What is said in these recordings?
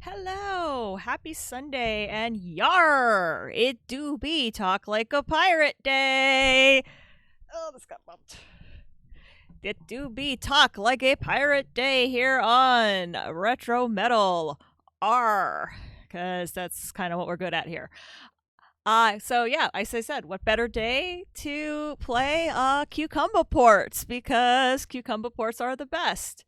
Hello, happy Sunday, and yar! It do be Talk Like a Pirate Day! Oh, this got bumped. It do be Talk Like a Pirate Day here on Retro Metal R, because that's kind of what we're good at here. So yeah, as I said, what better day to play Cucumber ports, because Cucumber ports are the best.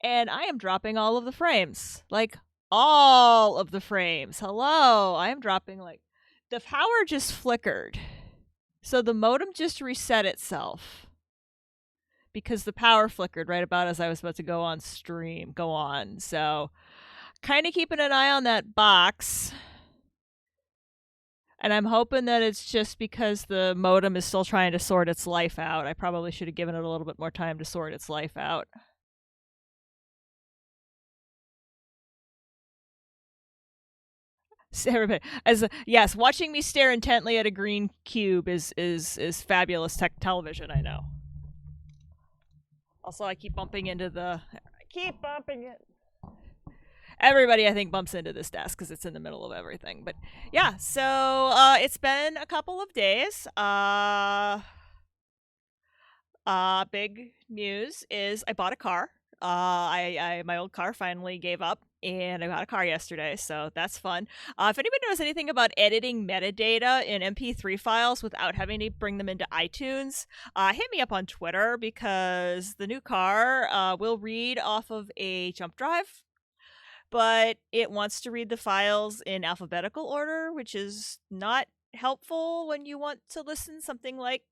And I am dropping all of the frames. Like, all of the frames. Hello. I am dropping, like, the power just flickered. So the modem just reset itself. Because the power flickered right about as I was about to go on stream. Go on. So, kind of keeping an eye on that box. And I'm hoping that it's just because the modem is still trying to sort its life out. I probably should have given it a little bit more time to sort its life out. Everybody, yes, watching me stare intently at a green cube is fabulous television. I know. Also, I keep bumping into the. I keep bumping it. Everybody, I think, bumps into this desk because it's in the middle of everything. But yeah, so it's been a couple of days. Big news is I bought a car. My old car finally gave up, and I got a car yesterday, so that's fun. If anybody knows anything about editing metadata in MP3 files without having to bring them into iTunes, hit me up on Twitter, because the new car will read off of a jump drive, but it wants to read the files in alphabetical order, which is not helpful when you want to listen something like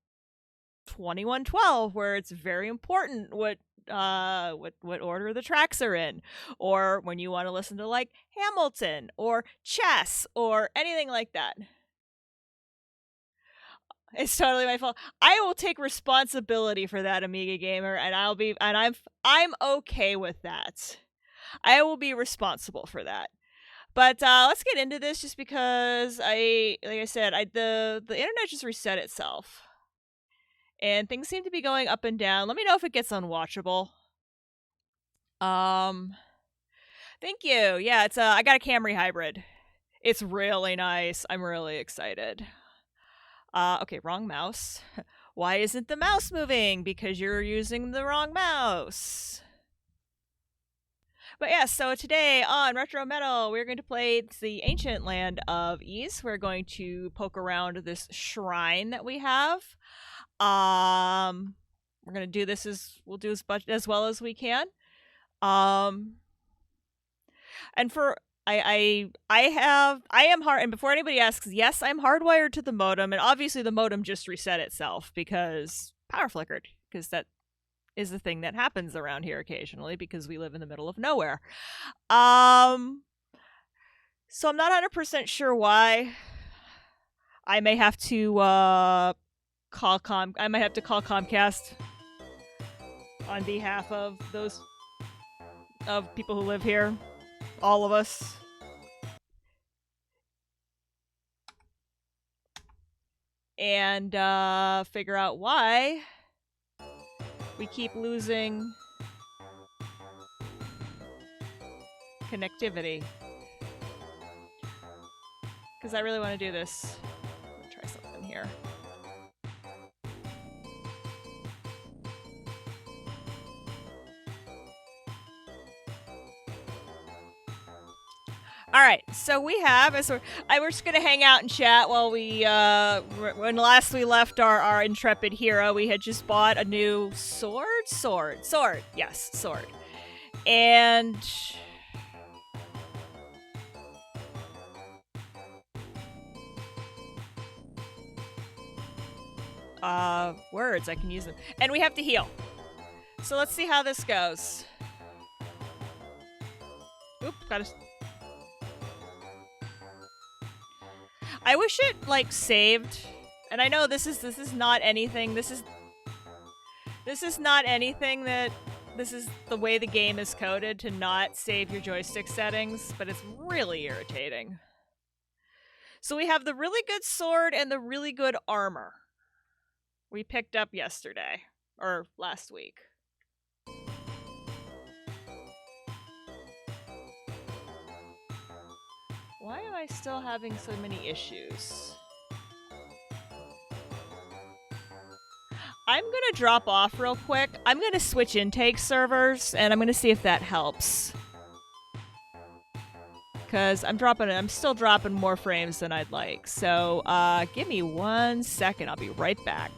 2112, where it's very important what order the tracks are in, or when you want to listen to like Hamilton or Chess or anything like that. It's totally my fault. I will take responsibility for that, Amiga gamer, and I'm okay with that. I will be responsible for that. But let's get into this, just because like I said, the internet just reset itself. And things seem to be going up and down. Let me know if it gets unwatchable. Thank you. Yeah, it's I got a Camry hybrid. It's really nice. I'm really excited. Okay, wrong mouse. Why isn't the mouse moving? Because you're using the wrong mouse. But yeah, so today on Retro Metal, we're going to play the ancient land of Ys. We're going to poke around this shrine that we have. We're gonna do this we'll do as well as we can. And for I am hard, and before anybody asks, yes, I'm hardwired to the modem, and obviously the modem just reset itself because power flickered, because that is the thing that happens around here occasionally, because we live in the middle of nowhere. So I'm not 100% sure why. I may have to I might have to call Comcast on behalf of those people who live here, all of us. And figure out why we keep losing connectivity. Because I really want to do this. I'm going to try something here. All right, so we're just gonna hang out and chat while when last we left our intrepid hero, we had just bought a new sword, yes, sword, and words, I can use them, and we have to heal. So let's see how this goes. Oop, gotta. I wish it like saved, and I know this is not anything. This is not anything that this is the way the game is coded to not save your joystick settings, but it's really irritating. So we have the really good sword and the really good armor we picked up yesterday or last week. I still having so many issues? I'm gonna drop off real quick. I'm gonna switch intake servers, and I'm gonna see if that helps. Because I'm still dropping more frames than I'd like. So, give me 1 second. I'll be right back.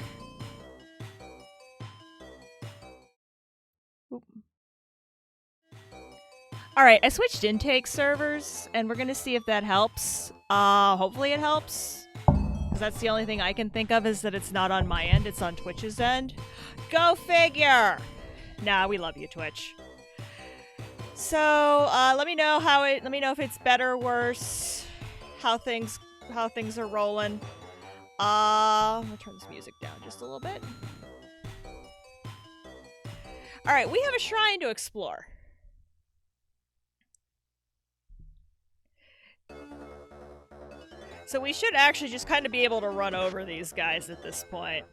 Oop. Alright, I switched intake servers, and we're gonna see if that helps. Hopefully it helps. Because that's the only thing I can think of is that it's not on my end, it's on Twitch's end. Go figure! Nah, we love you, Twitch. So, let me know if it's better or worse, how things are rolling. I'm gonna turn this music down just a little bit. Alright, we have a shrine to explore. So we should actually just kind of be able to run over these guys at this point.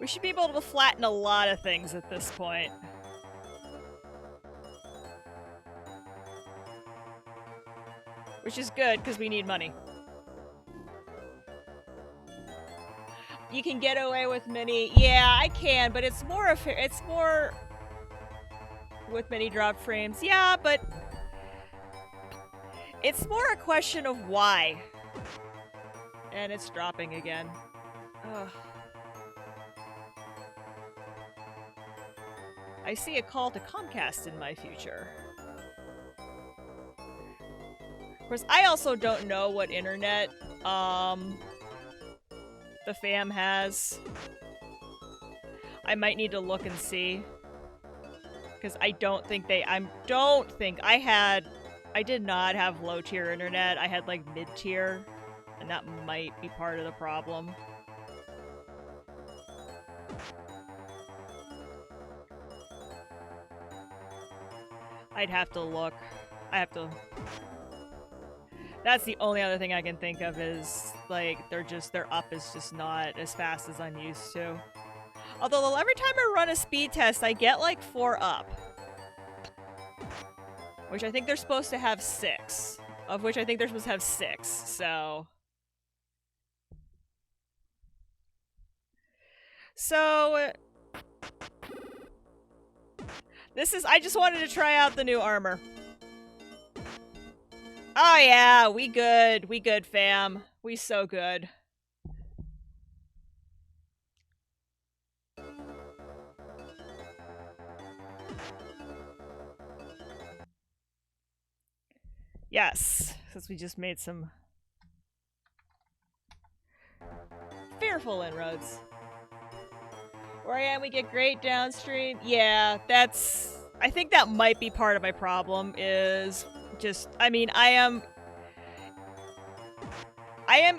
We should be able to flatten a lot of things at this point. Which is good, because we need money. You can get away with many... Yeah, I can, but it's more with many drop frames. Yeah, but... It's more a question of why. And it's dropping again. Ugh. I see a call to Comcast in my future. Of course, I also don't know what internet, the fam has. I might need to look and see. Because I did not have low-tier internet. I had, like, mid-tier. And that might be part of the problem. I'd have to look. That's the only other thing I can think of is, like, their up is just not as fast as I'm used to. Although every time I run a speed test, I get, like, 4 up. Which I think they're supposed to have 6. Of which I think they're supposed to have 6, so... So... I just wanted to try out the new armor. Oh yeah, we good. We good, fam. We so good. Yes, since we just made some fearful inroads. Where I am, we get great downstream. Yeah, I think that might be part of my problem is just, I mean, I am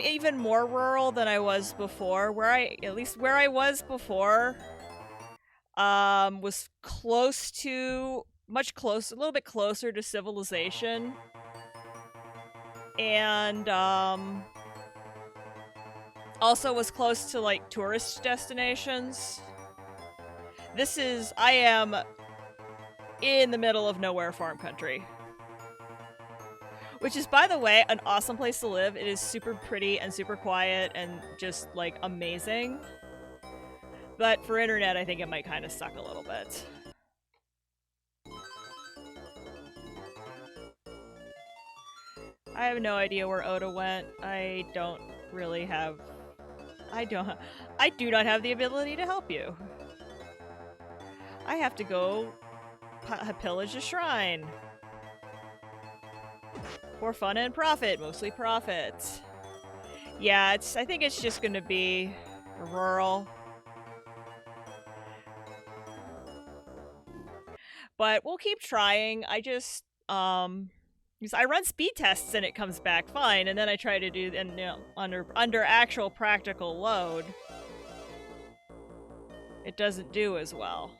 even more rural than I was before. At least where I was before, was a little bit closer to civilization. And, also was close to, like, tourist destinations. I am in the middle of nowhere farm country. Which is, by the way, an awesome place to live. It is super pretty and super quiet and just, like, amazing. But for internet, I think it might kind of suck a little bit. I have no idea where Oda went. I do not have the ability to help you. I have to go pillage a shrine. For fun and profit, mostly profit. Yeah, I think it's just gonna be rural. But we'll keep trying. Because I run speed tests and it comes back fine, and then I try to do, and you know, under actual practical load, it doesn't do as well.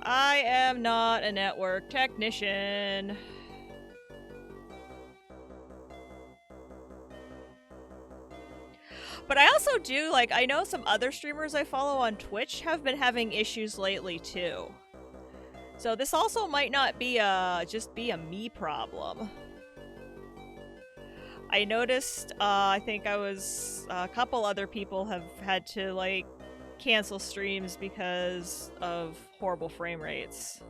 I am not a network technician. But I also do, like, I know some other streamers I follow on Twitch have been having issues lately, too. So this also might not be just be a me problem. I noticed, I think a couple other people have had to, like, cancel streams because of horrible frame rates.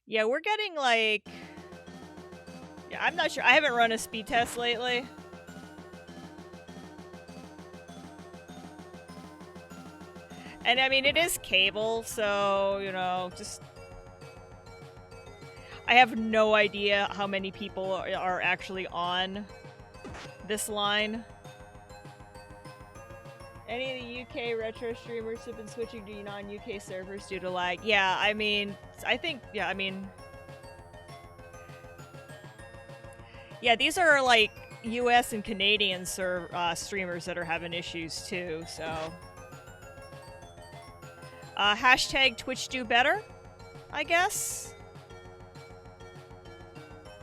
Yeah, we're getting, like... Yeah, I'm not sure. I haven't run a speed test lately. And I mean, it is cable, so, you know, just... I have no idea how many people are actually on this line. Any of the UK retro streamers have been switching to non-UK servers due to lag. Yeah, I mean, I think, yeah, I mean... Yeah, these are, like, US and Canadian streamers that are having issues, too, so... hashtag Twitch do better, I guess?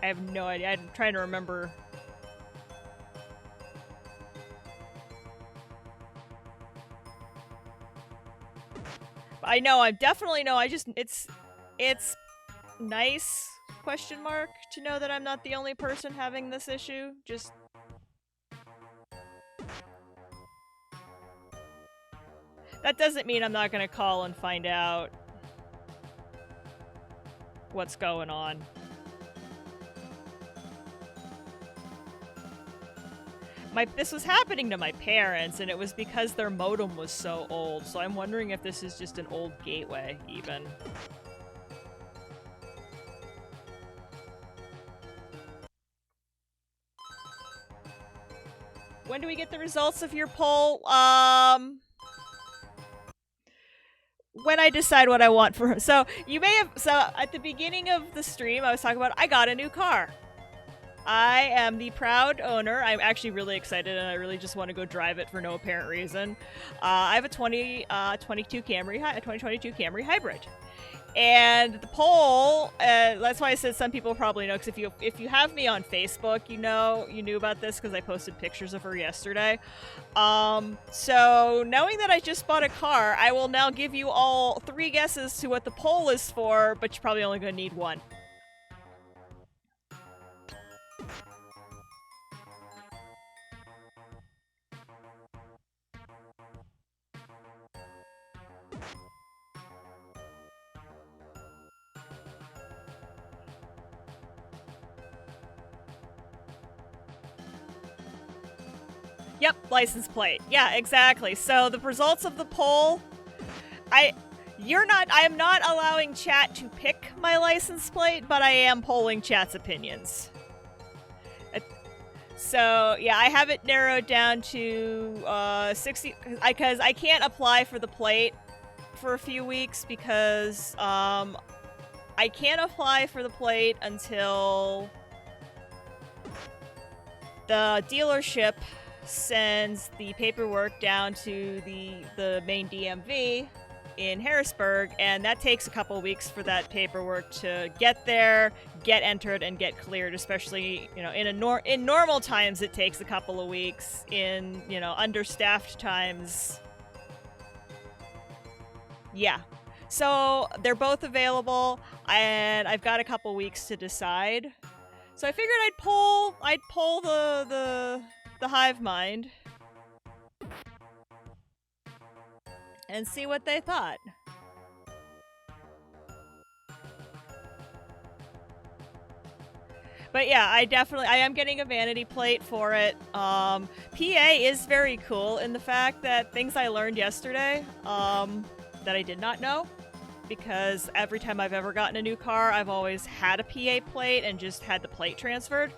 I have no idea. I'm trying to remember. I know, I definitely know, it's nice, question mark, to know that I'm not the only person having this issue, just... That doesn't mean I'm not gonna call and find out what's going on. This was happening to my parents, and it was because their modem was so old, so I'm wondering if this is just an old gateway, even. When do we get the results of your poll? When I decide what I want for... So, you may have... So, at the beginning of the stream, I was talking about, I got a new car. I am the proud owner. I'm actually really excited, and I really just want to go drive it for no apparent reason. I have a 2022 Camry hybrid. And the poll, that's why I said some people probably know, because if you have me on Facebook, you knew about this because I posted pictures of her yesterday. So knowing that I just bought a car, I will now give you all 3 guesses to what the poll is for, but you're probably only going to need 1. Yep, license plate. Yeah, exactly. So the results of the poll, I am not allowing chat to pick my license plate, but I am polling chat's opinions. So yeah, I have it narrowed down to 60, because I can't apply for the plate for a few weeks because I can't apply for the plate until the dealership sends the paperwork down to the main DMV in Harrisburg, and that takes a couple weeks for that paperwork to get there, get entered, and get cleared, especially, you know, in normal times it takes a couple of weeks. In, you know, understaffed times, yeah. So they're both available, and I've got a couple weeks to decide. So I figured I'd poll the hive mind and see what they thought. But yeah, I am getting a vanity plate for it. PA is very cool in the fact that things I learned yesterday that I did not know, because every time I've ever gotten a new car, I've always had a PA plate and just had the plate transferred.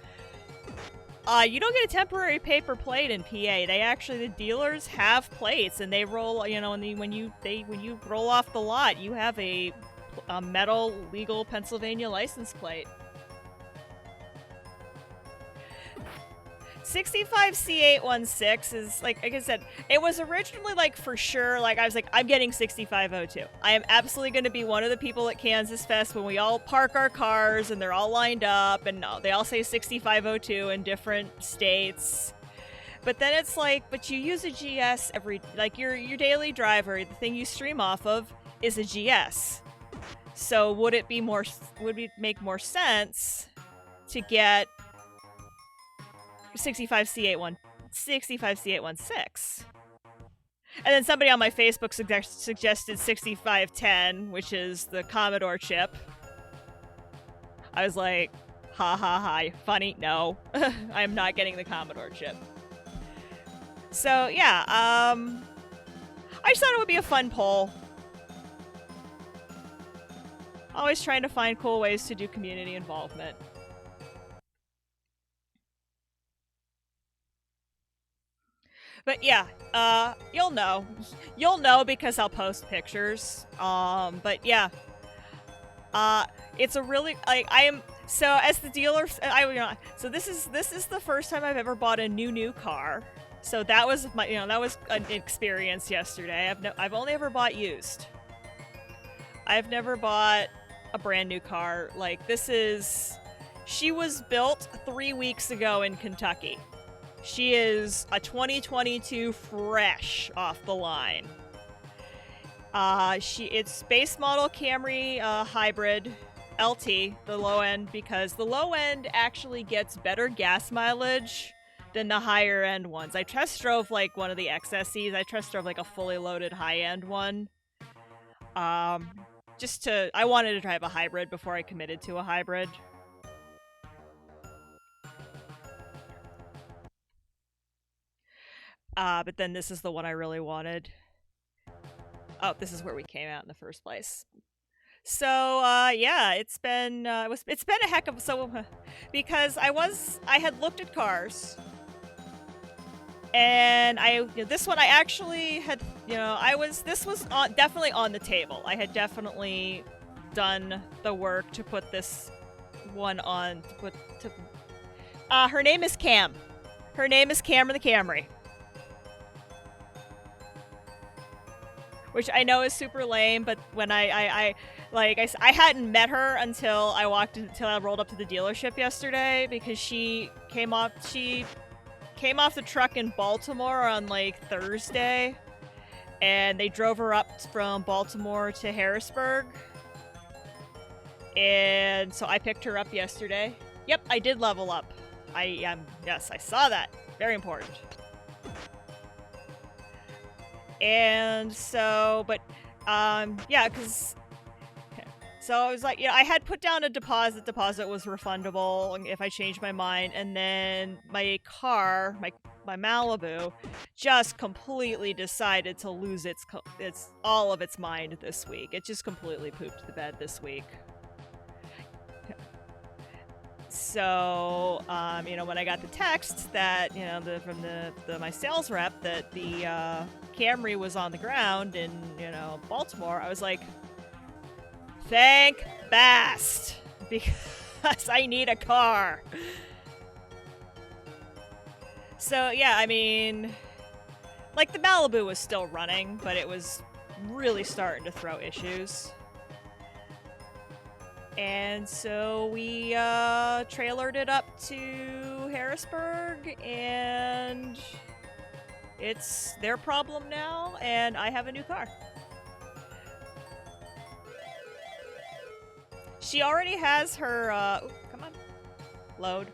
You don't get a temporary paper plate in PA. The dealers have plates, and they roll, you know, and when you roll off the lot, you have a metal, legal Pennsylvania license plate. 65C816 is like I said, it was originally like for sure, like I was like, I'm getting 6502. I am absolutely going to be one of the people at Kansas Fest when we all park our cars and they're all lined up and they all say 6502 in different states. But then it's like, but you use a GS like your daily driver, the thing you stream off of is a GS. So would it make more sense to get 65C816? And then somebody on my Facebook suggested 6510, which is the Commodore chip. I was like, ha ha ha, funny, no. I'm not getting the Commodore chip. So yeah, I just thought it would be a fun poll. Always trying to find cool ways to do community involvement. But yeah, you'll know. You'll know because I'll post pictures. But yeah. It's a really, like, I am, so as the dealer, so this is the first time I've ever bought a new car. So that was that was an experience yesterday. I've only ever bought used. I've never bought a brand new car. Like, she was built 3 weeks ago in Kentucky. She is a 2022 fresh off the line. It's base model Camry hybrid LT, the low end, because the low end actually gets better gas mileage than the higher end ones. I test drove like one of the XSEs. I test drove like a fully loaded high end one. I wanted to drive a hybrid before I committed to a hybrid. But then this is the one I really wanted. Oh, this is where we came out in the first place. So yeah, it's been a heck of because I had looked at cars, and this one I actually had this was definitely on the table. I had definitely done the work to put this one on. Her name is Cam. Her name is Cameron the Camry. Which I know is super lame, but when I hadn't met her until I rolled up to the dealership yesterday, because she came off the truck in Baltimore on like Thursday, and they drove her up from Baltimore to Harrisburg, and so I picked her up yesterday. Yep, I did level up. Yes, I saw that. Very important. And so, but, yeah, because, so I was like, I had put down a deposit was refundable if I changed my mind, and then my car, my Malibu, just completely decided to lose all of its mind this week. It just completely pooped the bed this week. So, when I got the text that, from my sales rep that the Camry was on the ground in, Baltimore, I was like, thank Bast, because I need a car. So, yeah, like, the Malibu was still running, but it was really starting to throw issues. And so we trailered it up to Harrisburg, and it's their problem now, and I have a new car. She already has her, come on. Load.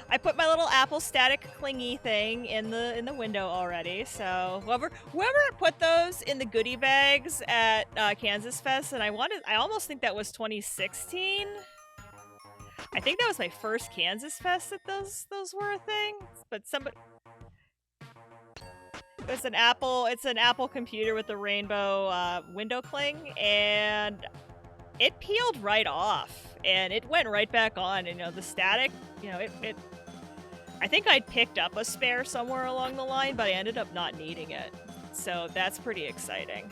I put my little Apple static clingy thing in the window already, so whoever put those in the goodie bags at Kansas Fest, and I almost think that was 2016. I think that was my first Kansas Fest that those were a thing, but somebody. It's an Apple computer with a rainbow window cling, and it peeled right off, and it went right back on, and the static, it I think I'd picked up a spare somewhere along the line, but I ended up not needing it. So that's pretty exciting.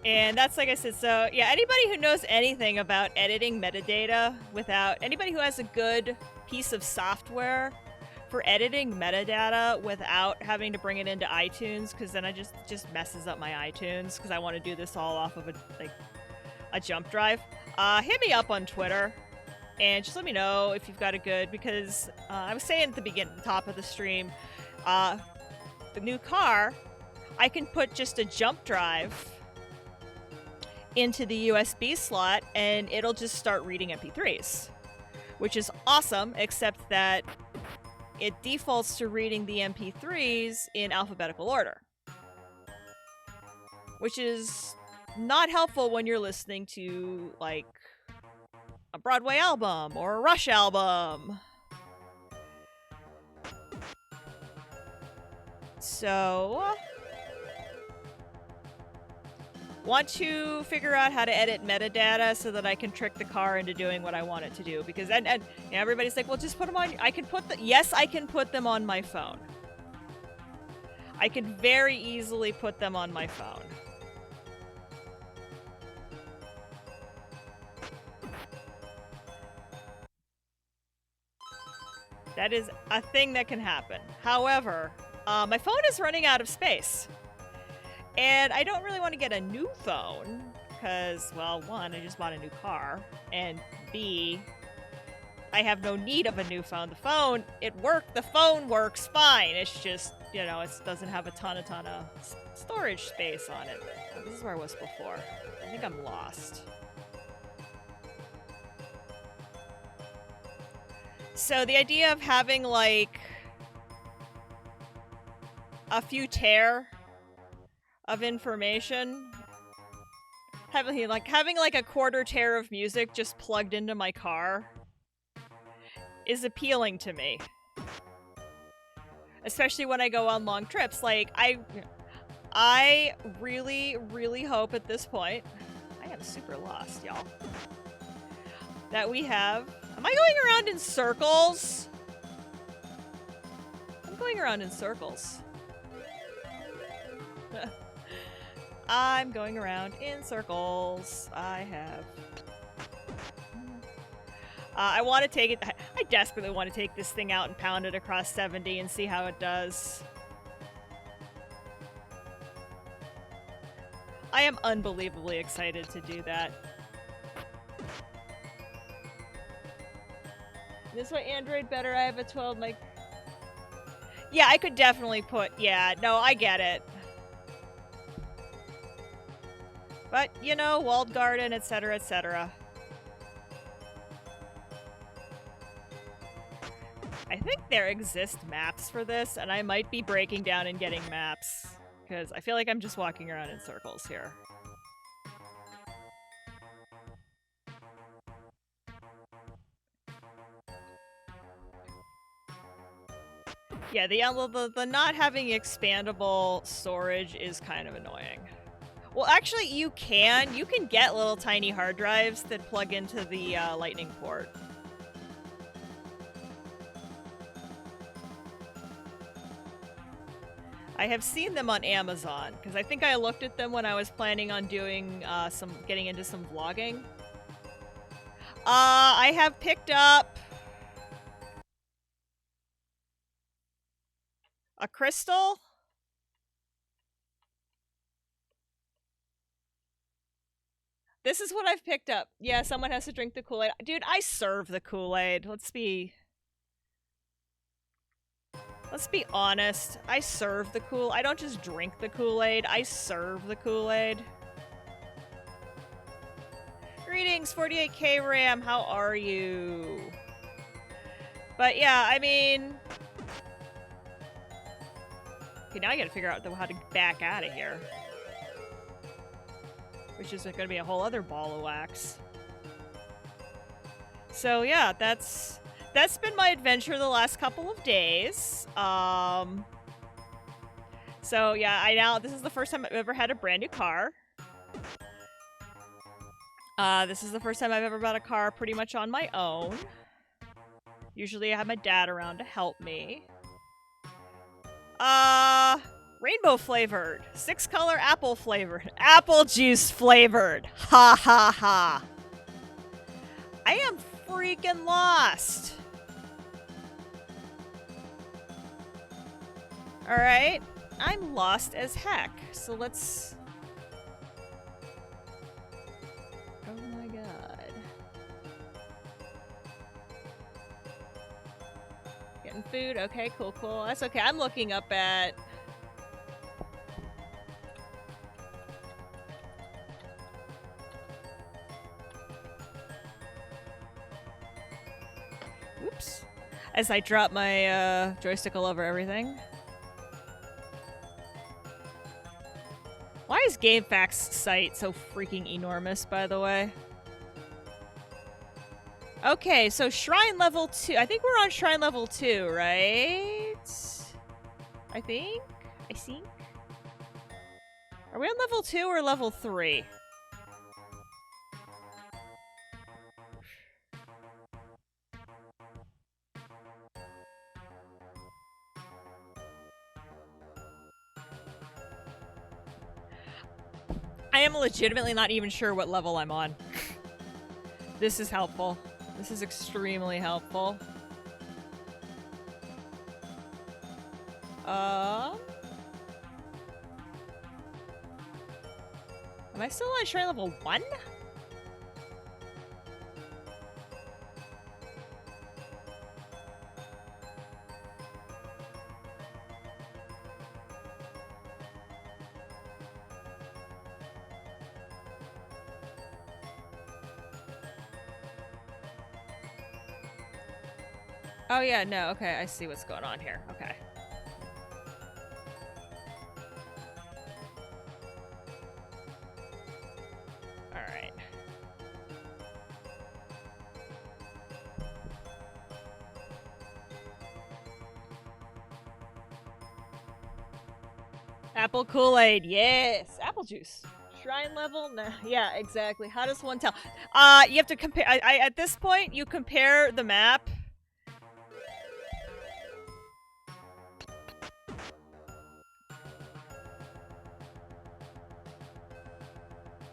And that's like I said, so yeah, anybody who knows anything about editing metadata without, anybody who has a good piece of software for editing metadata without having to bring it into iTunes, because then I just messes up my iTunes, because I want to do this all off of a jump drive. Hit me up on Twitter, and just let me know if you've got a good, because I was saying at the top of the stream, the new car, I can put just a jump drive into the USB slot and it'll just start reading MP3s, which is awesome, except that it defaults to reading the MP3s in alphabetical order, which is not helpful when you're listening to like a Broadway album or a Rush album. So want to figure out how to edit metadata so that I can trick the car into doing what I want it to do, because and everybody's like, well, just put them on. I can put yes, I can put them on my phone. I can very easily put them on my phone. That is a thing that can happen. However, my phone is running out of space. And I don't really want to get a new phone because, well, one, I just bought a new car, and B, I have no need of a new phone. The phone works fine. It's just, you know, it doesn't have a ton of storage space on it. Oh, this is where I was before. I think I'm lost. So the idea of having like a few terabytes of information, having like a quarter terabyte of music just plugged into my car is appealing to me, especially when I go on long trips. Like I really hope at this point, I am super lost, y'all, that we have, am I going around in circles? I'm going around in circles. I'm going around in circles. I have... I want to take it... I desperately want to take this thing out and pound it across 70 and see how it does. I am unbelievably excited to do that. This way, Android better. I have a 12 mic. Yeah, I could definitely put... Yeah, no, I get it. But, you know, walled garden, etc., etc. I think there exist maps for this, and I might be breaking down and getting maps, because I feel like I'm just walking around in circles here. Yeah, the not having expandable storage is kind of annoying. Well, actually, you can get little tiny hard drives that plug into the lightning port. I have seen them on Amazon, because I think I looked at them when I was planning on doing getting into some vlogging. I have picked up a crystal. This is what I've picked up. Yeah, someone has to drink the Kool-Aid. Dude, I serve the Kool-Aid. Let's be honest. I serve the Kool-Aid. I don't just drink the Kool-Aid. I serve the Kool-Aid. Greetings, 48K RAM. How are you? But yeah, I mean... Okay, now I gotta figure out how to back out of here. Which is going to be a whole other ball of wax. So yeah, that's been my adventure the last couple of days. So yeah, this is the first time I've ever had a brand new car. This is the first time I've ever bought a car pretty much on my own. Usually I have my dad around to help me. Rainbow flavored. 6-color apple flavored. Apple juice flavored. Ha ha ha. I am freaking lost. Alright. I'm lost as heck. So let's... Oh my god. Getting food? Okay, cool, cool. That's okay. I'm looking up at... Oops. As I drop my joystick all over everything. Why is GameFAQs' site so freaking enormous, by the way? Okay, so Shrine level 2. I think we're on Shrine level 2, right? I think? Are we on level 2 or level 3? I am legitimately not even sure what level I'm on. This is helpful. This is extremely helpful. Am I still on Shrine level 1? Oh yeah, no, okay, I see what's going on here. Okay. Alright. Apple Kool-Aid, yes! Apple juice. Shrine level? Nah, yeah, exactly. How does one tell? You have to compare. At this point, you compare the map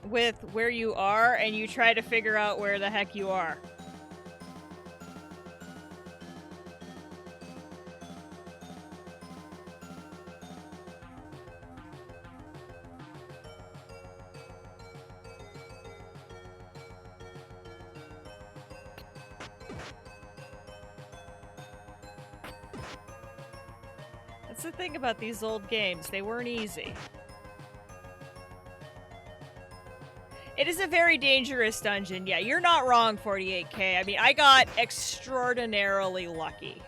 with where you are, and you try to figure out where the heck you are. That's the thing about these old games. They weren't easy. It is a very dangerous dungeon. Yeah, you're not wrong, 48K. I mean, I got extraordinarily lucky.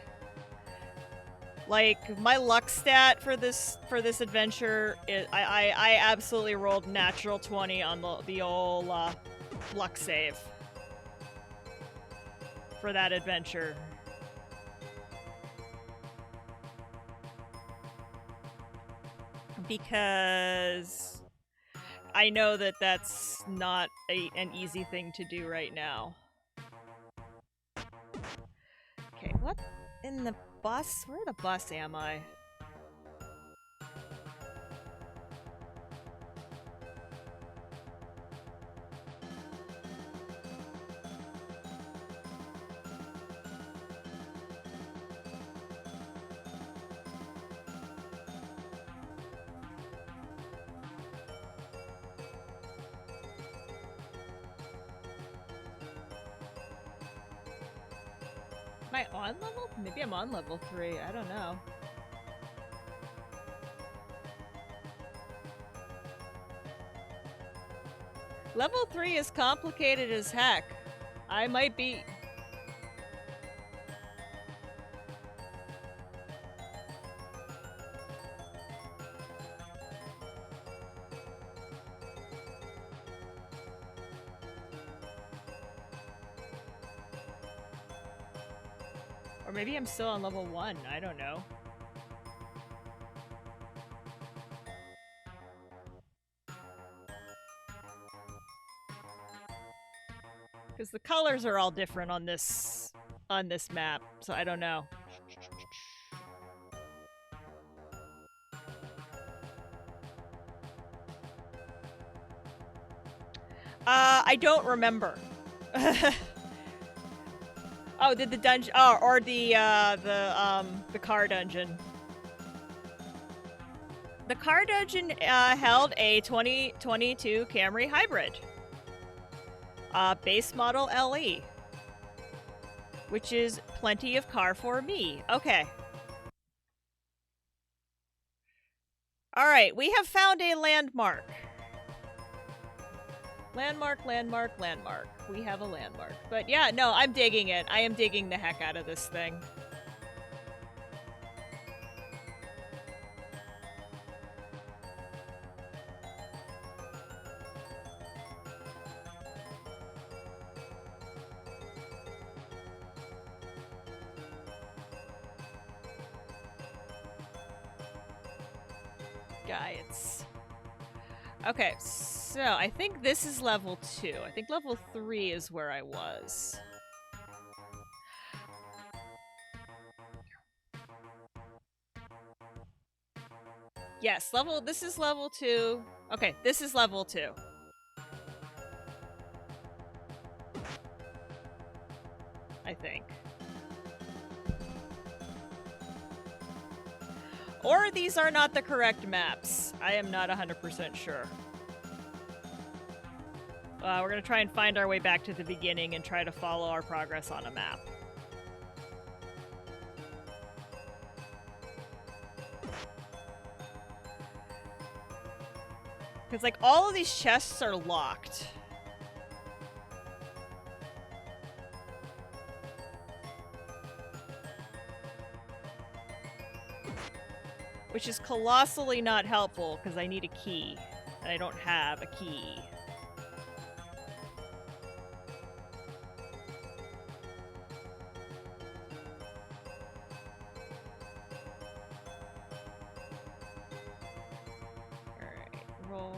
Like, my luck stat for this adventure, I absolutely rolled natural 20 on the old luck save for that adventure. Because I know that that's not an easy thing to do right now. Okay, what in the bus? Where the bus am I? Am I on level? Maybe I'm on level 3. I don't know. Level 3 is complicated as heck. I might be... Or maybe I'm still on level 1. I don't know. Because the colors are all different on this map, so I don't know. I don't remember. Oh, did the dungeon? Oh, or the car dungeon. The car dungeon held a 2022 Camry Hybrid, base model LE, which is plenty of car for me. Okay. All right, we have found a landmark. Landmark, landmark, landmark. We have a landmark. But yeah, no, I'm digging it. I am digging the heck out of this thing. Guides. Okay, so I think this is level 2. I think level 3 is where I was. Yes, this is level 2. Okay, this is level 2. I think. Or these are not the correct maps. I am not 100% sure. We're gonna try and find our way back to the beginning and try to follow our progress on a map. Because, like, all of these chests are locked. Which is colossally not helpful, because I need a key. And I don't have a key. Alright, roll.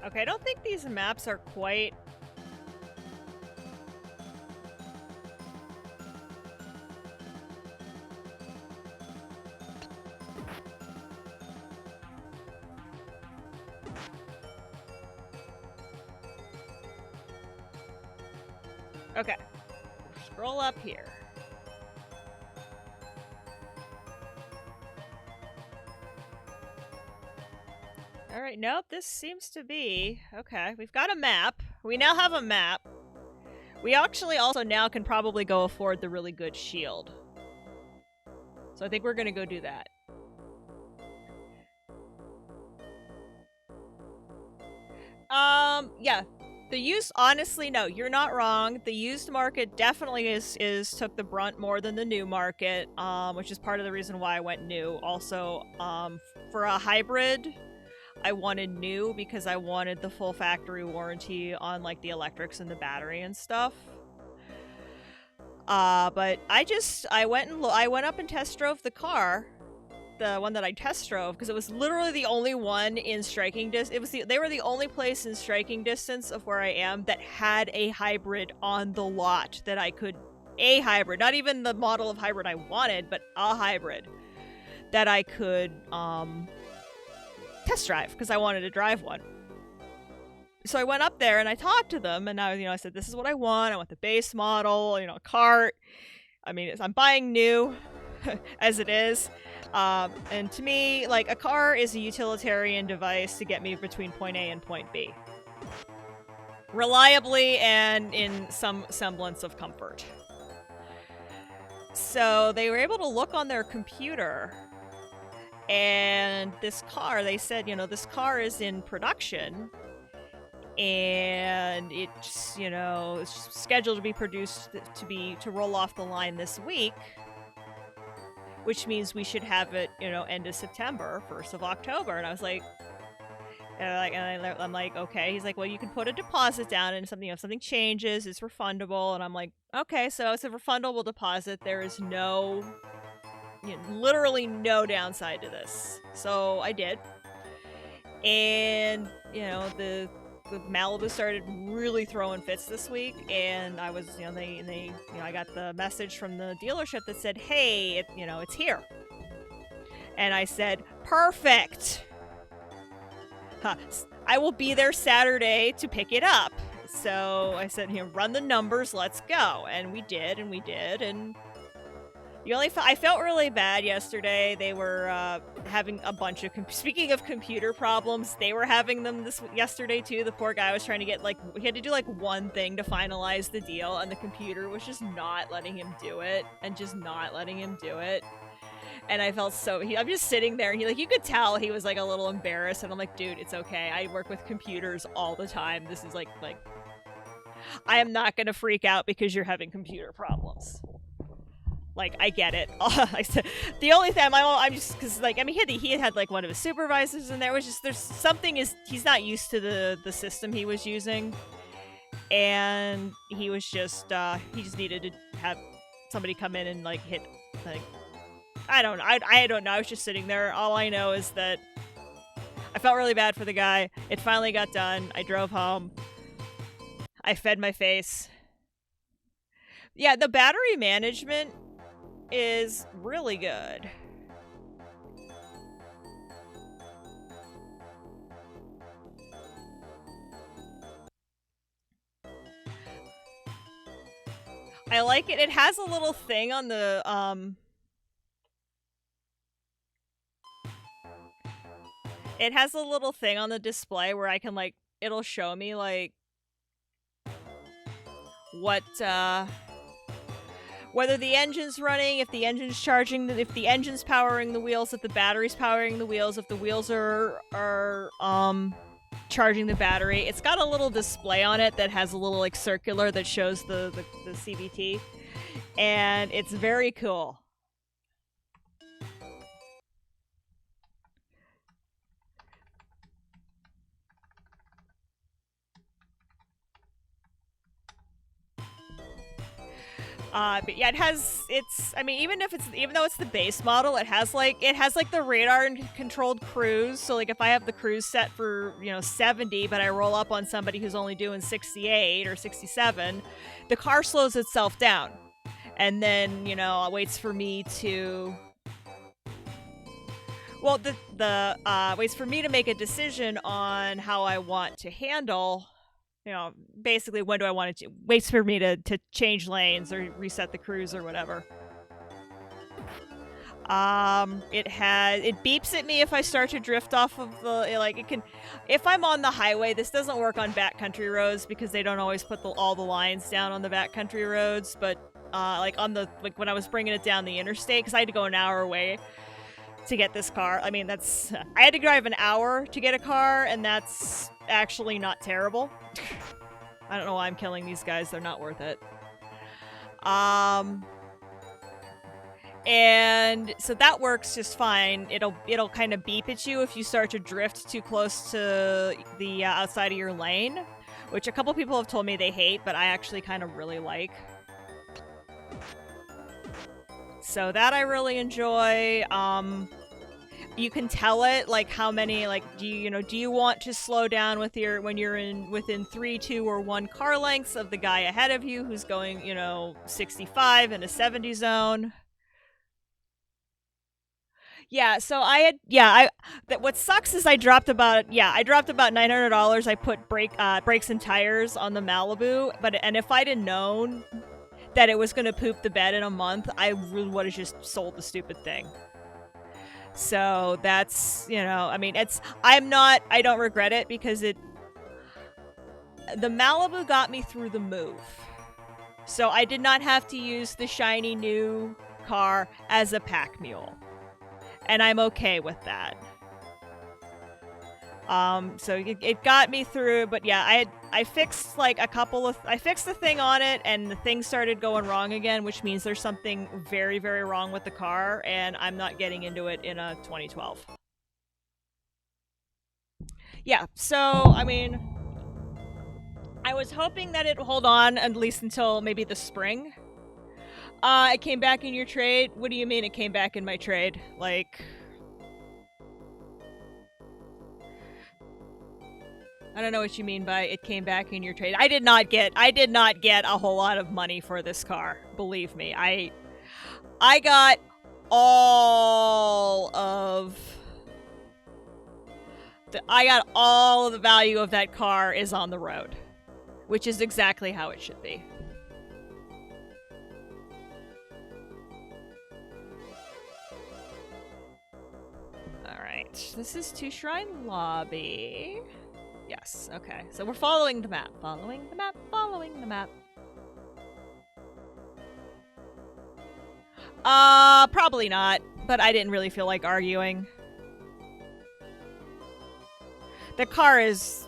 Okay, I don't think these maps are quite... Okay. Scroll up here. Alright, nope, this seems to be... Okay, we've got a map. We now have a map. We actually also now can probably go afford the really good shield. So I think we're gonna go do that. Yeah. The used, honestly, no, you're not wrong. The used market definitely took the brunt more than the new market, which is part of the reason why I went new. Also, for a hybrid, I wanted new because I wanted the full factory warranty on, like, the electrics and the battery and stuff. But I went up and test drove the car, the one that I test drove, because it was literally the only one in striking distance. They were the only place in striking distance of where I am that had a hybrid on the lot that I could, a hybrid, not even the model of hybrid I wanted, but a hybrid that I could test drive because I wanted to drive one. So I went up there and I talked to them, and I said, this is what I want. I want the base model, cart. I mean, I'm buying new as it is. And to me, like, a car is a utilitarian device to get me between point A and point B. Reliably and in some semblance of comfort. So they were able to look on their computer, and this car, they said, this car is in production, and it's, it's scheduled to be produced to roll off the line this week, which means we should have it, end of September, 1st of October. And I was like, I'm like, okay. He's like, well, you can put a deposit down, and something, if something changes, it's refundable. And I'm like, okay, so it's a refundable deposit. There is no, literally no downside to this. So I did. And the Malibu started really throwing fits this week, and I was, I got the message from the dealership that said, "Hey, it's here." And I said, "Perfect. Huh. I will be there Saturday to pick it up." So I said, "Run the numbers, let's go." And we did, and I felt really bad yesterday. They were having a bunch of speaking of computer problems, they were having them yesterday too. The poor guy was trying to get he had to do one thing to finalize the deal, and the computer was just not letting him do it, And I felt I'm just sitting there, and you could tell he was a little embarrassed, and I'm like, "Dude, it's okay. I work with computers all the time. This is like I am not gonna freak out because you're having computer problems." I get it. The only thing I'm just because he had one of his supervisors, and there's something he's not used to the system he was using, and he just needed to have somebody come in and hit I don't know. I don't know. I was just sitting there. All I know is that I felt really bad for the guy. It finally got done. I drove home. I fed my face. Yeah, the battery management is really good. I like it. It has a little thing on the it has a little thing on the display where I can it'll show me what whether the engine's running, if the engine's charging, if the engine's powering the wheels, if the battery's powering the wheels, if the wheels are charging the battery. It's got a little display on it that has a little circular that shows the CVT, and it's very cool. But yeah, even though it's the base model, it has the radar controlled cruise. So if I have the cruise set for 70, but I roll up on somebody who's only doing 68 or 67, the car slows itself down, and then waits for me to waits for me to make a decision on how I want to handle. Basically, when do I want to waits for me to change lanes or reset the cruise or whatever. It beeps at me if I start to drift off of if I'm on the highway. This doesn't work on backcountry roads because they don't always put all the lines down on the backcountry roads, but when I was bringing it down the interstate, because I had to go an hour away to get this car. I had to drive an hour to get a car, and that's actually not terrible. I don't know why I'm killing these guys. They're not worth it. And so that works just fine. It'll kind of beep at you if you start to drift too close to the outside of your lane, which a couple people have told me they hate, but I actually kind of really like. So that I really enjoy. You can tell it how many do you want to slow down when you're within 3, 2, or 1 car lengths of the guy ahead of you who's going 65 in a 70 zone. Yeah, so what sucks is I dropped about $900. I put brakes and tires on the Malibu, and if I'd have known that it was going to poop the bed in a month, I really would have just sold the stupid thing. So that's, I don't regret it because the Malibu got me through the move. So I did not have to use the shiny new car as a pack mule. And I'm okay with that. So it got me through, but yeah, I fixed I fixed the thing on it, and the thing started going wrong again, which means there's something very, very wrong with the car, and I'm not getting into it in a 2012. Yeah, so, I was hoping that it would hold on at least until maybe the spring. It came back in your trade? What do you mean it came back in my trade? I don't know what you mean by it came back in your trade. I did not get a whole lot of money for this car. Believe me. I got all of the value of that car is on the road, which is exactly how it should be. Alright, this is Two Shrine Lobby. Yes, okay. So we're following the map. Following the map, following the map. Probably not, but I didn't really feel like arguing. The car is...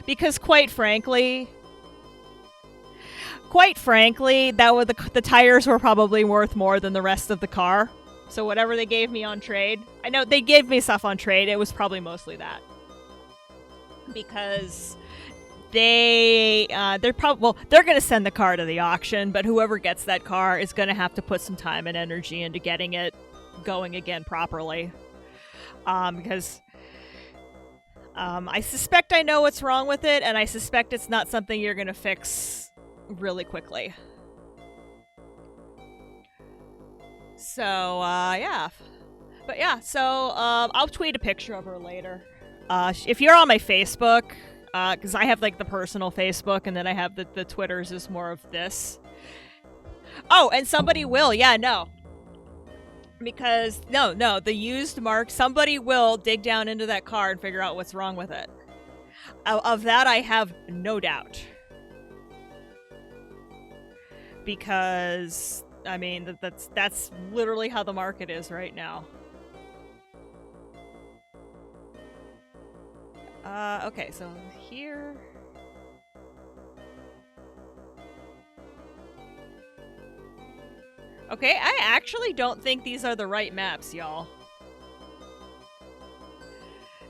Because quite frankly, the tires were probably worth more than the rest of the car. So whatever they gave me on trade, I know they gave me stuff on trade, it was probably mostly that. Because they're gonna send the car to the auction, but whoever gets that car is gonna have to put some time and energy into getting it going again properly. Because I suspect I know what's wrong with it, and I suspect it's not something you're gonna fix really quickly. So, yeah. But yeah, so, I'll tweet a picture of her later. If you're on my Facebook, because I have, like, the personal Facebook, and then I have the Twitters is more of this. Oh, and somebody will, yeah, no. Because, no, the used mark, somebody will dig down into that car and figure out what's wrong with it. Of that, I have no doubt. Because, I mean, that's literally how the market is right now. Okay, so here... Okay, I actually don't think these are the right maps, y'all.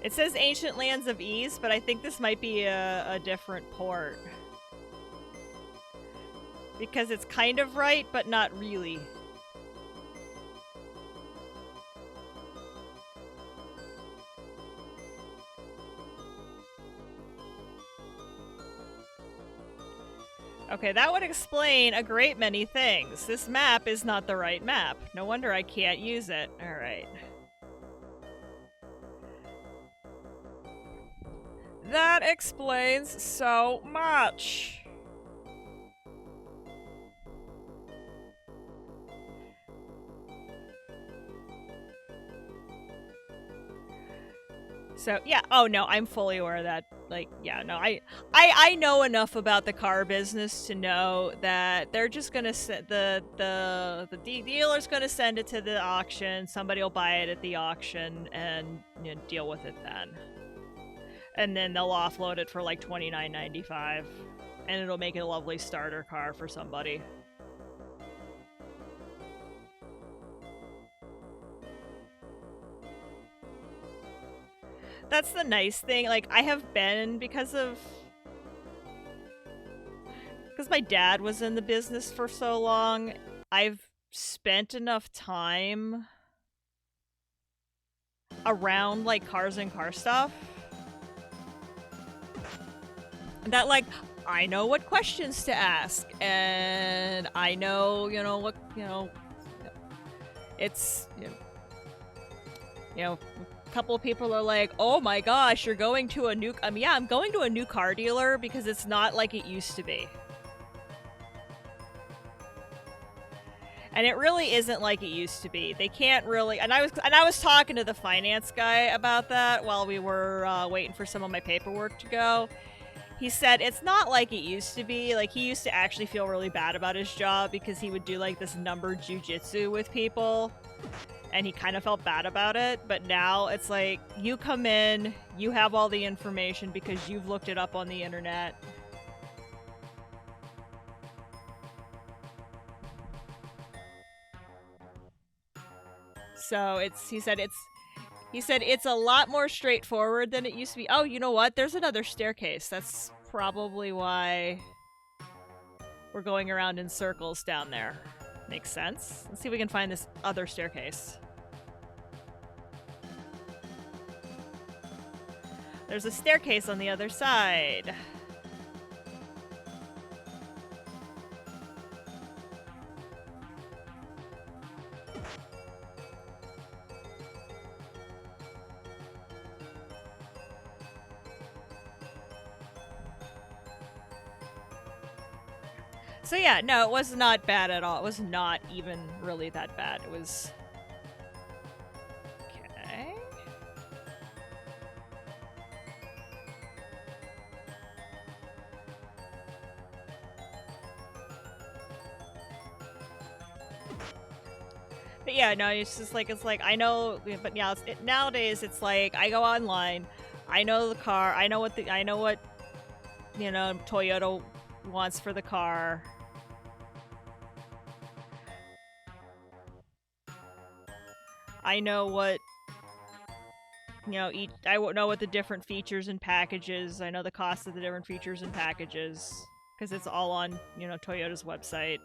It says Ancient Lands of Ease, but I think this might be a different port. Because it's kind of right, but not really. Okay, that would explain a great many things. This map is not the right map. No wonder I can't use it. Alright. That explains so much. So, yeah. Oh, no, I'm fully aware of that. Like, yeah, no, I know enough about the car business to know that they're just gonna the dealer's gonna send it to the auction, somebody will buy it at the auction, and deal with it then. And then they'll offload it for like $29.95, and it'll make it a lovely starter car for somebody. That's the nice thing. Like, I have been, because my dad was in the business for so long, I've spent enough time around, like, cars and car stuff that, like, I know what questions to ask, and I know, what, it's, a couple of people are like, oh my gosh, you're going to a new... yeah, I'm going to a new car dealer because it's not like it used to be. And it really isn't like it used to be. They can't really... And I was talking to the finance guy about that while we were waiting for some of my paperwork to go. He said it's not like it used to be. Like, he used to actually feel really bad about his job because he would do, like, this number jujitsu with people. And he kind of felt bad about it, but now it's like, you come in, you have all the information because you've looked it up on the internet. So he said it's a lot more straightforward than it used to be. Oh, you know what? There's another staircase. That's probably why we're going around in circles down there. Makes sense. Let's see if we can find this other staircase. There's a staircase on the other side. So yeah, no, it was not bad at all. It was not even really that bad. It was... Okay. But yeah, no, it's just like, I know, but yeah, nowadays it's like, I go online, I know the car, I know what, Toyota wants for the car. I know what, I know what the different features and packages, I know the cost of the different features and packages, because it's all on, Toyota's website.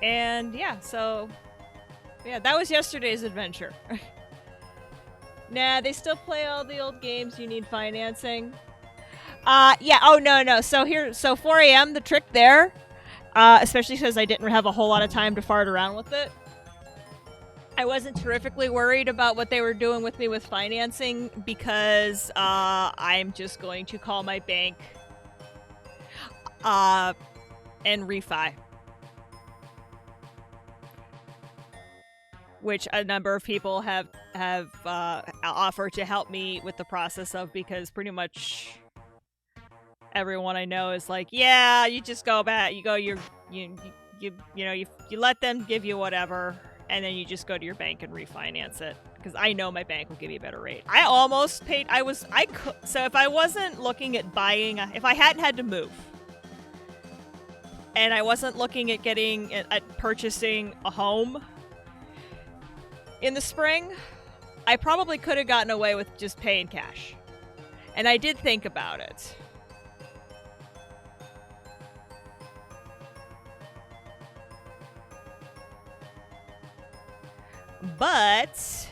And yeah, so yeah, that was yesterday's adventure. Nah, they still play all the old games. You need financing. Yeah. Oh no. So 4 a.m. The trick there, especially because I didn't have a whole lot of time to fart around with it. I wasn't terrifically worried about what they were doing with me with financing because I'm just going to call my bank and refi. Which a number of people have offered to help me with the process of, because pretty much everyone I know is like, yeah, you just go back, you let them give you whatever, and then you just go to your bank and refinance it, because I know my bank will give you a better rate. I almost paid. So if I wasn't looking at buying, if I hadn't had to move, and I wasn't looking at purchasing a home in the spring, I probably could have gotten away with just paying cash. And I did think about it. But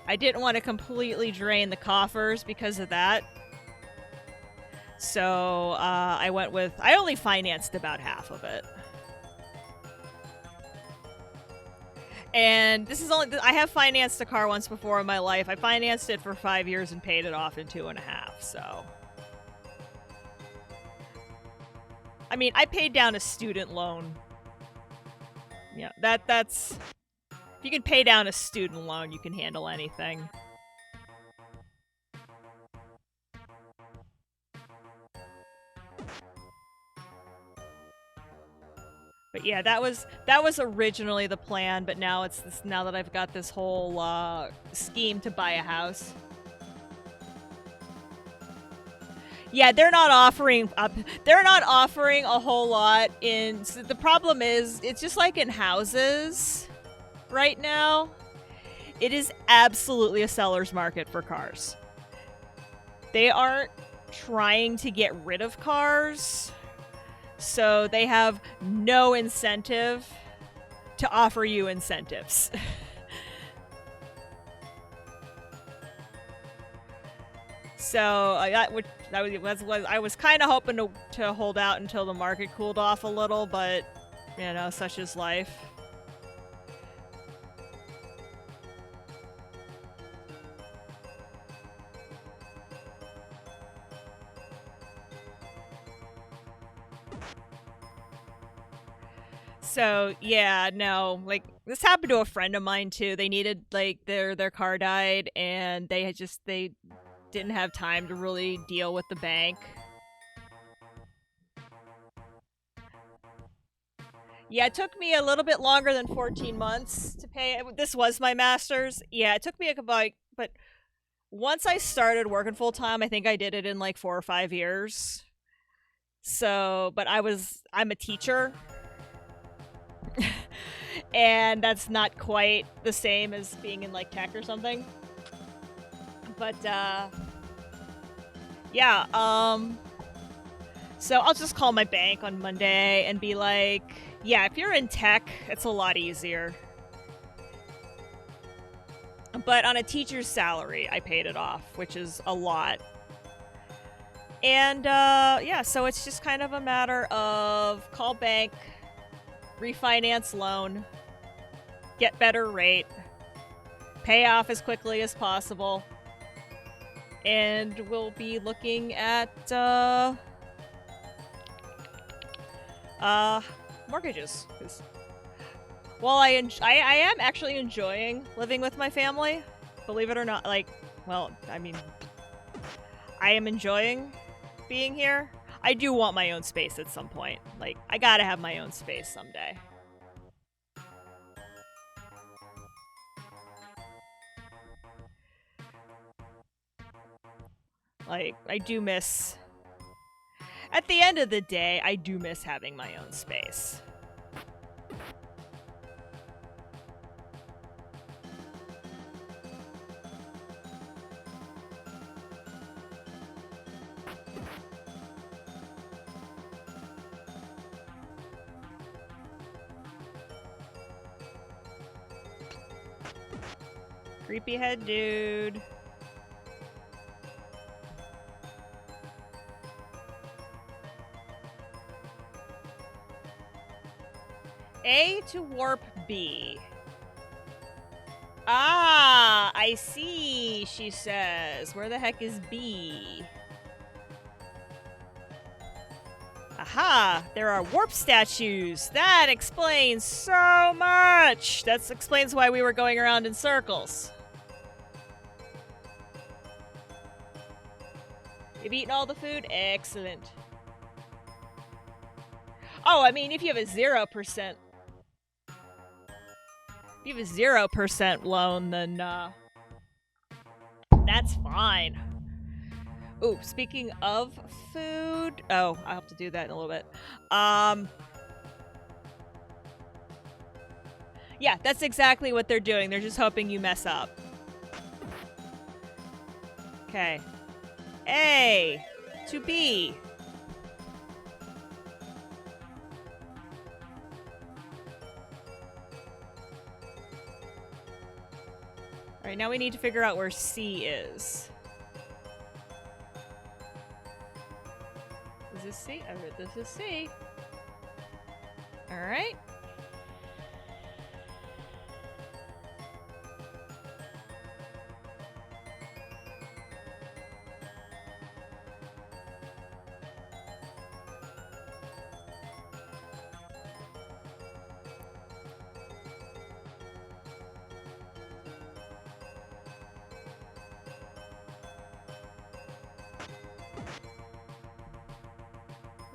I didn't want to completely drain the coffers because of that. So I only financed about half of it. And this is I have financed a car once before in my life. I financed it for 5 years and paid it off in 2.5, so. I mean, I paid down a student loan. Yeah, that's... If you can pay down a student loan, you can handle anything. But yeah, that was originally the plan, but now now that I've got this whole scheme to buy a house. Yeah, they're not offering a whole lot in. So the problem is, it's just like in houses right now. It is absolutely a seller's market for cars. They aren't trying to get rid of cars. So they have no incentive to offer you incentives. So I was kind of hoping to hold out until the market cooled off a little, but such is life. So yeah, no, like this happened to a friend of mine too. They needed their car died, and they didn't have time to really deal with the bank. Yeah, it took me a little bit longer than 14 months to pay. This was my master's. Yeah, it took me about, but once I started working full time, I think I did it in like 4 or 5 years. So, but I'm a teacher, and that's not quite the same as being in like tech or something. But yeah, so I'll just call my bank on Monday and be like, yeah, if you're in tech, it's a lot easier. But on a teacher's salary, I paid it off, which is a lot. And yeah, so it's just kind of a matter of call bank, refinance loan, get better rate, pay off as quickly as possible, and we'll be looking at mortgages. Well, I am actually enjoying living with my family, believe it or not. Like, well, I mean, I am enjoying being here. I do want my own space at some point. Like, I gotta have my own space someday. Like, I do miss... At the end of the day, I do miss having my own space. Creepy head dude. A to warp B. Ah, I see, she says. Where the heck is B? Aha! There are warp statues! That explains so much! That explains why we were going around in circles. You've eaten all the food? Excellent. Oh, I mean, if you have a 0%... If you have a 0% loan, then, that's fine. Ooh, speaking of food... Oh, I'll have to do that in a little bit. Yeah, that's exactly what they're doing. They're just hoping you mess up. Okay. A to B. Alright, now we need to figure out where C is. Is this C? I heard this is C. Alright.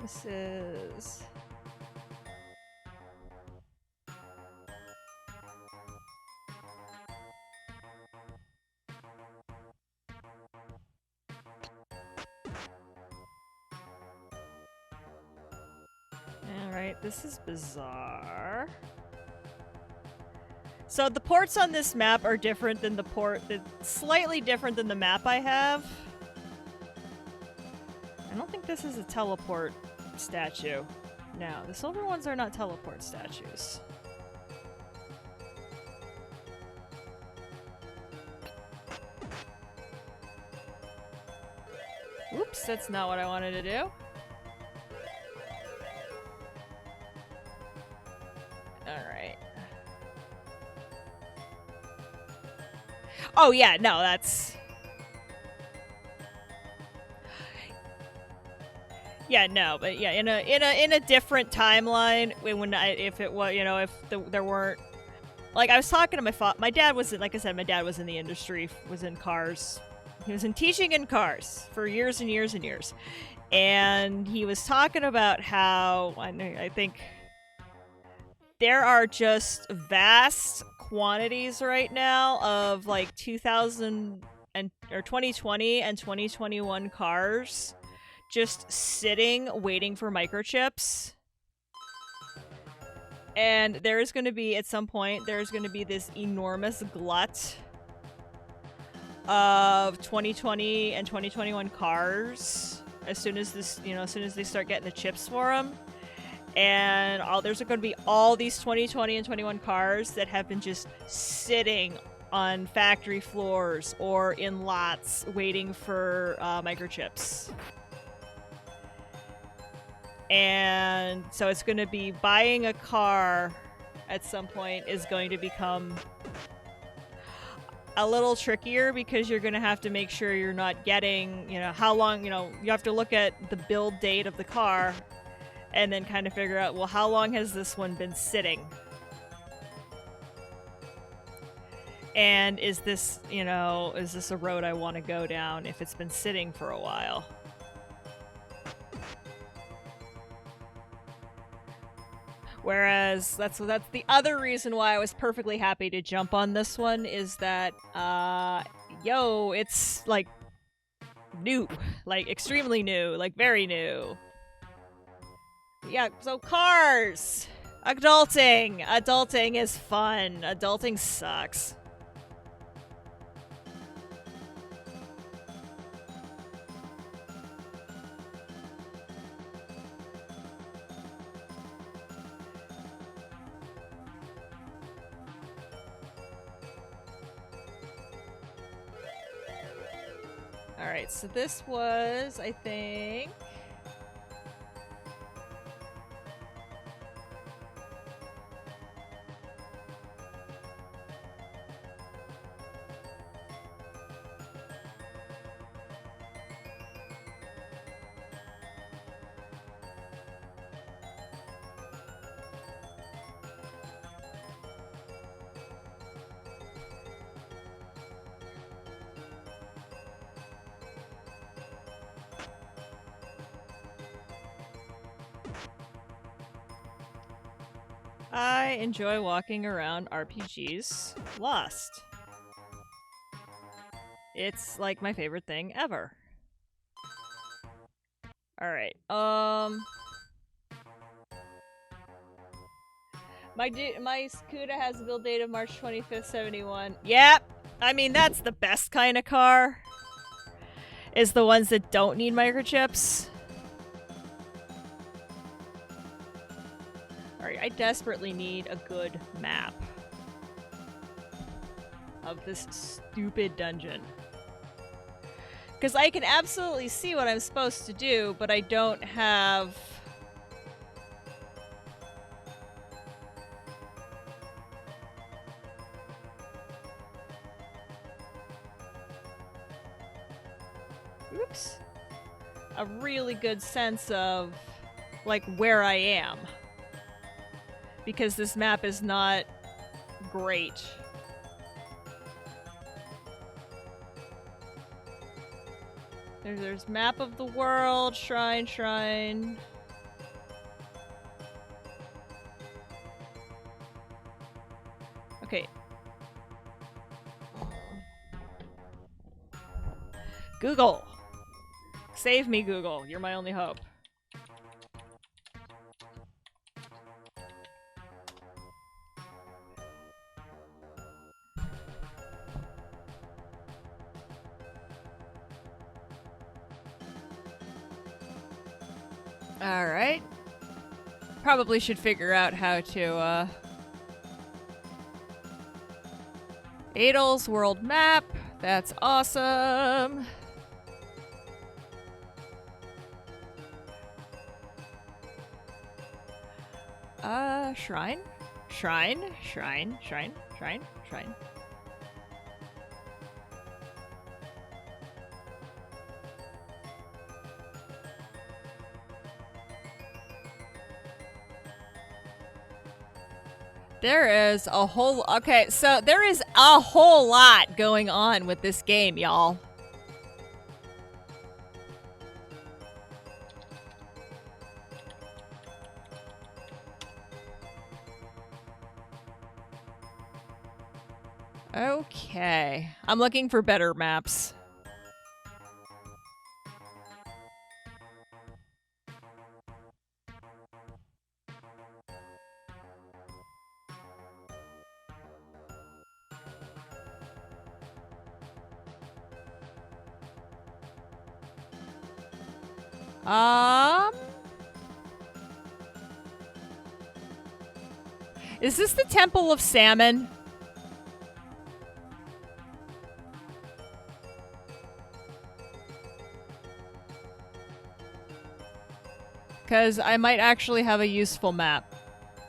This is... Alright, this is bizarre. So the ports on this map are different than the slightly different than the map I have. I don't think this is a teleport statue. No, the silver ones are not teleport statues. Oops, that's not what I wanted to do. Alright. Oh yeah, no, that's... Yeah, no, but yeah, in a different timeline, if it was, you know, if there weren't, like, I was talking to my dad was, like I said, my dad was in the industry, was in cars, he was in teaching in cars for years and years and years, and he was talking about how I think there are just vast quantities right now of like 2000 and or 2020 and 2021 cars just sitting waiting for microchips. And there's going to be, at some point, there's going to be this enormous glut of 2020 and 2021 cars as soon as this, as soon as they start getting the chips for them. And there's going to be all these 2020 and 21 cars that have been just sitting on factory floors or in lots waiting for microchips. And so it's going to be buying a car at some point is going to become a little trickier because you're going to have to make sure you're not getting, how long, you have to look at the build date of the car and then kind of figure out, well, how long has this one been sitting? And is this a road I want to go down if it's been sitting for a while? Whereas that's the other reason why I was perfectly happy to jump on this one is that, it's like new, like extremely new, like very new. Yeah, so cars! Adulting! Adulting is fun. Adulting sucks. Alright, so this was, I think... I enjoy walking around RPGs Lost. It's like my favorite thing ever. Alright, my Cuda has a build date of March 25th, 71. Yep! I mean, that's the best kind of car. Is the ones that don't need microchips. Alright, I desperately need a good map of this stupid dungeon. Because I can absolutely see what I'm supposed to do, but I don't have... Oops. A really good sense of, like, where I am. Because this map is not great. There's map of the world, shrine. Okay. Google! Save me, Google. You're my only hope. Alright. Probably should figure out how to, Adel's world map. That's awesome. Shrine? Shrine. There is a whole... Okay, so there is a whole lot going on with this game, y'all. Okay. I'm looking for better maps. Is this the Temple of Salmon? Because I might actually have a useful map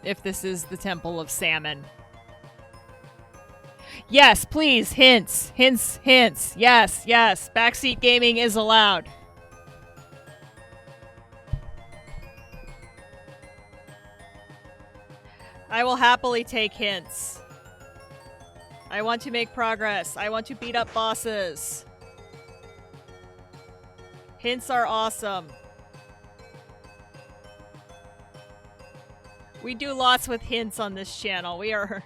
if this is the Temple of Salmon. Yes, please, hints, hints, hints. Yes, yes, backseat gaming is allowed. I will happily take hints. I want to make progress. I want to beat up bosses. Hints are awesome. We do lots with hints on this channel. We are...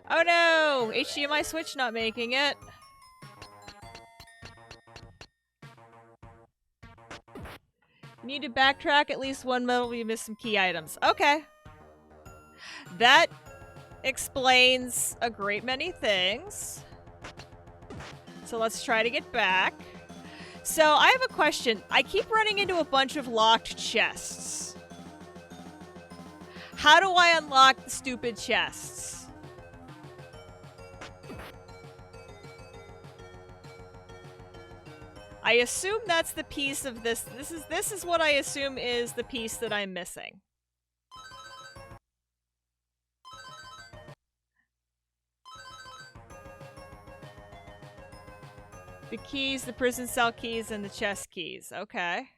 Oh no! HDMI Switch not making it. Need to backtrack at least one level. We missed some key items. Okay. That explains a great many things. So let's try to get back. So I have a question. I keep running into a bunch of locked chests. How do I unlock the stupid chests? I assume that's the piece of this. This is what I assume is the piece that I'm missing. The keys, the prison cell keys, and the chest keys. Okay.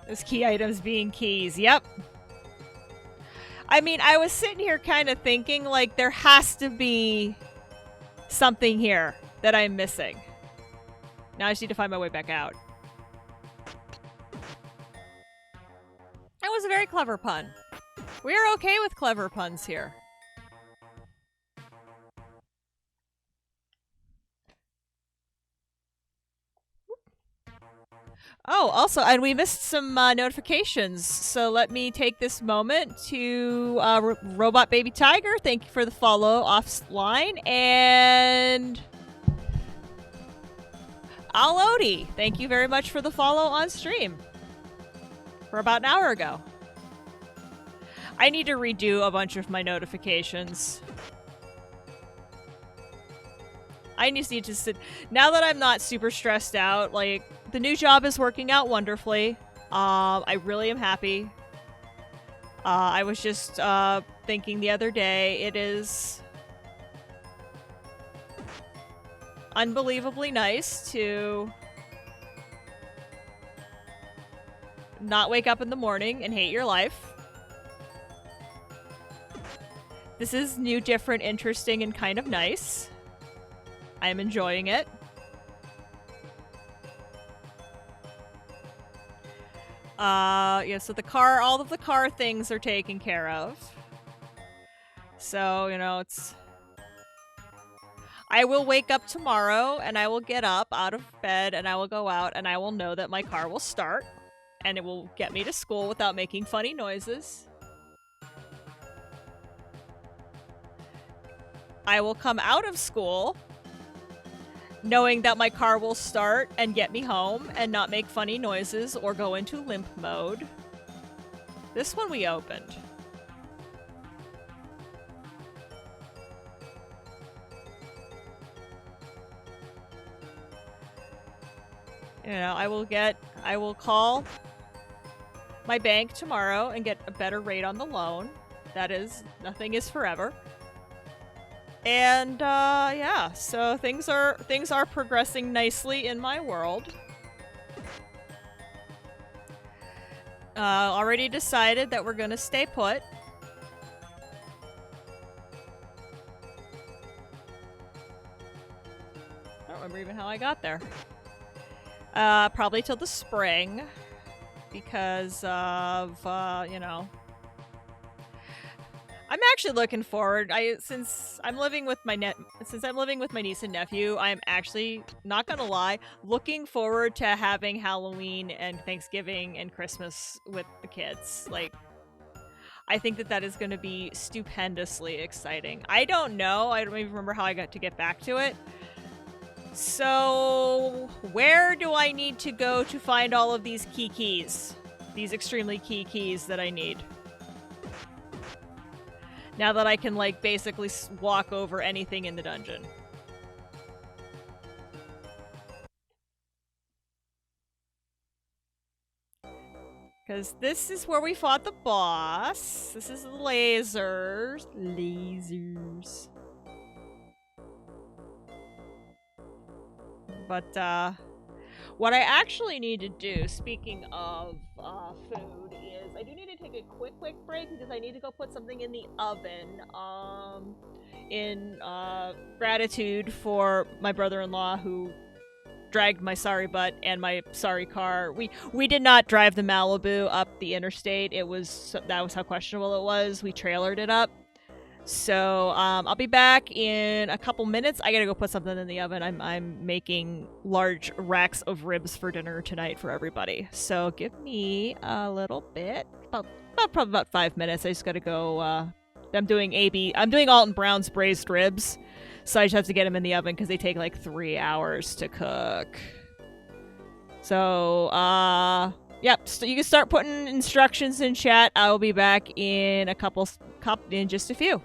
Those key items being keys. Yep. I mean, I was sitting here kind of thinking, like, there has to be something here that I'm missing. Now I just need to find my way back out. That was a very clever pun. We're okay with clever puns here. Oh, also, and we missed some notifications, so let me take this moment to Robot Baby Tiger, thank you for the follow offline, and Alodi, thank you very much for the follow on stream for about an hour ago. I need to redo a bunch of my notifications. I just need to sit... Now that I'm not super stressed out, like, the new job is working out wonderfully. I really am happy. I was just thinking the other day, it is unbelievably nice to not wake up in the morning and hate your life. This is new, different, interesting, and kind of nice. I am enjoying it. Yeah, so the car, all of the car things are taken care of. So, you know, it's... I will wake up tomorrow, and I will get up out of bed, and I will go out, and I will know that my car will start, and it will get me to school without making funny noises. I will come out of school knowing that my car will start and get me home and not make funny noises or go into limp mode. This one we opened. You know, I will call my bank tomorrow and get a better rate on the loan. That is, nothing is forever. And, yeah, so things are progressing nicely in my world. Already decided that we're gonna stay put. even how I got there. Probably till the spring, because of you know. I'm actually looking forward. Since I'm living with my niece and nephew, I'm actually not gonna lie, looking forward to having Halloween and Thanksgiving and Christmas with the kids. Like, I think that is going to be stupendously exciting. I don't know. I don't even remember how I got to get back to it. So, where do I need to go to find all of these key keys? These extremely key keys that I need. Now that I can, like, basically walk over anything in the dungeon. Because this is where we fought the boss. This is the lasers. Lasers. But, what I actually need to do, speaking of food, is I do need to take a quick break because I need to go put something in the oven. In gratitude for my brother-in-law who dragged my sorry butt and my sorry car. We did not drive the Malibu up the interstate. That was how questionable it was. We trailered it up. So I'll be back in a couple minutes. I gotta go put something in the oven. I'm making large racks of ribs for dinner tonight for everybody. So give me a little bit, probably about 5 minutes. I just gotta go. I'm doing Alton Brown's braised ribs, so I just have to get them in the oven because they take like 3 hours to cook. So yep. So you can start putting instructions in chat. I will be back in in just a few.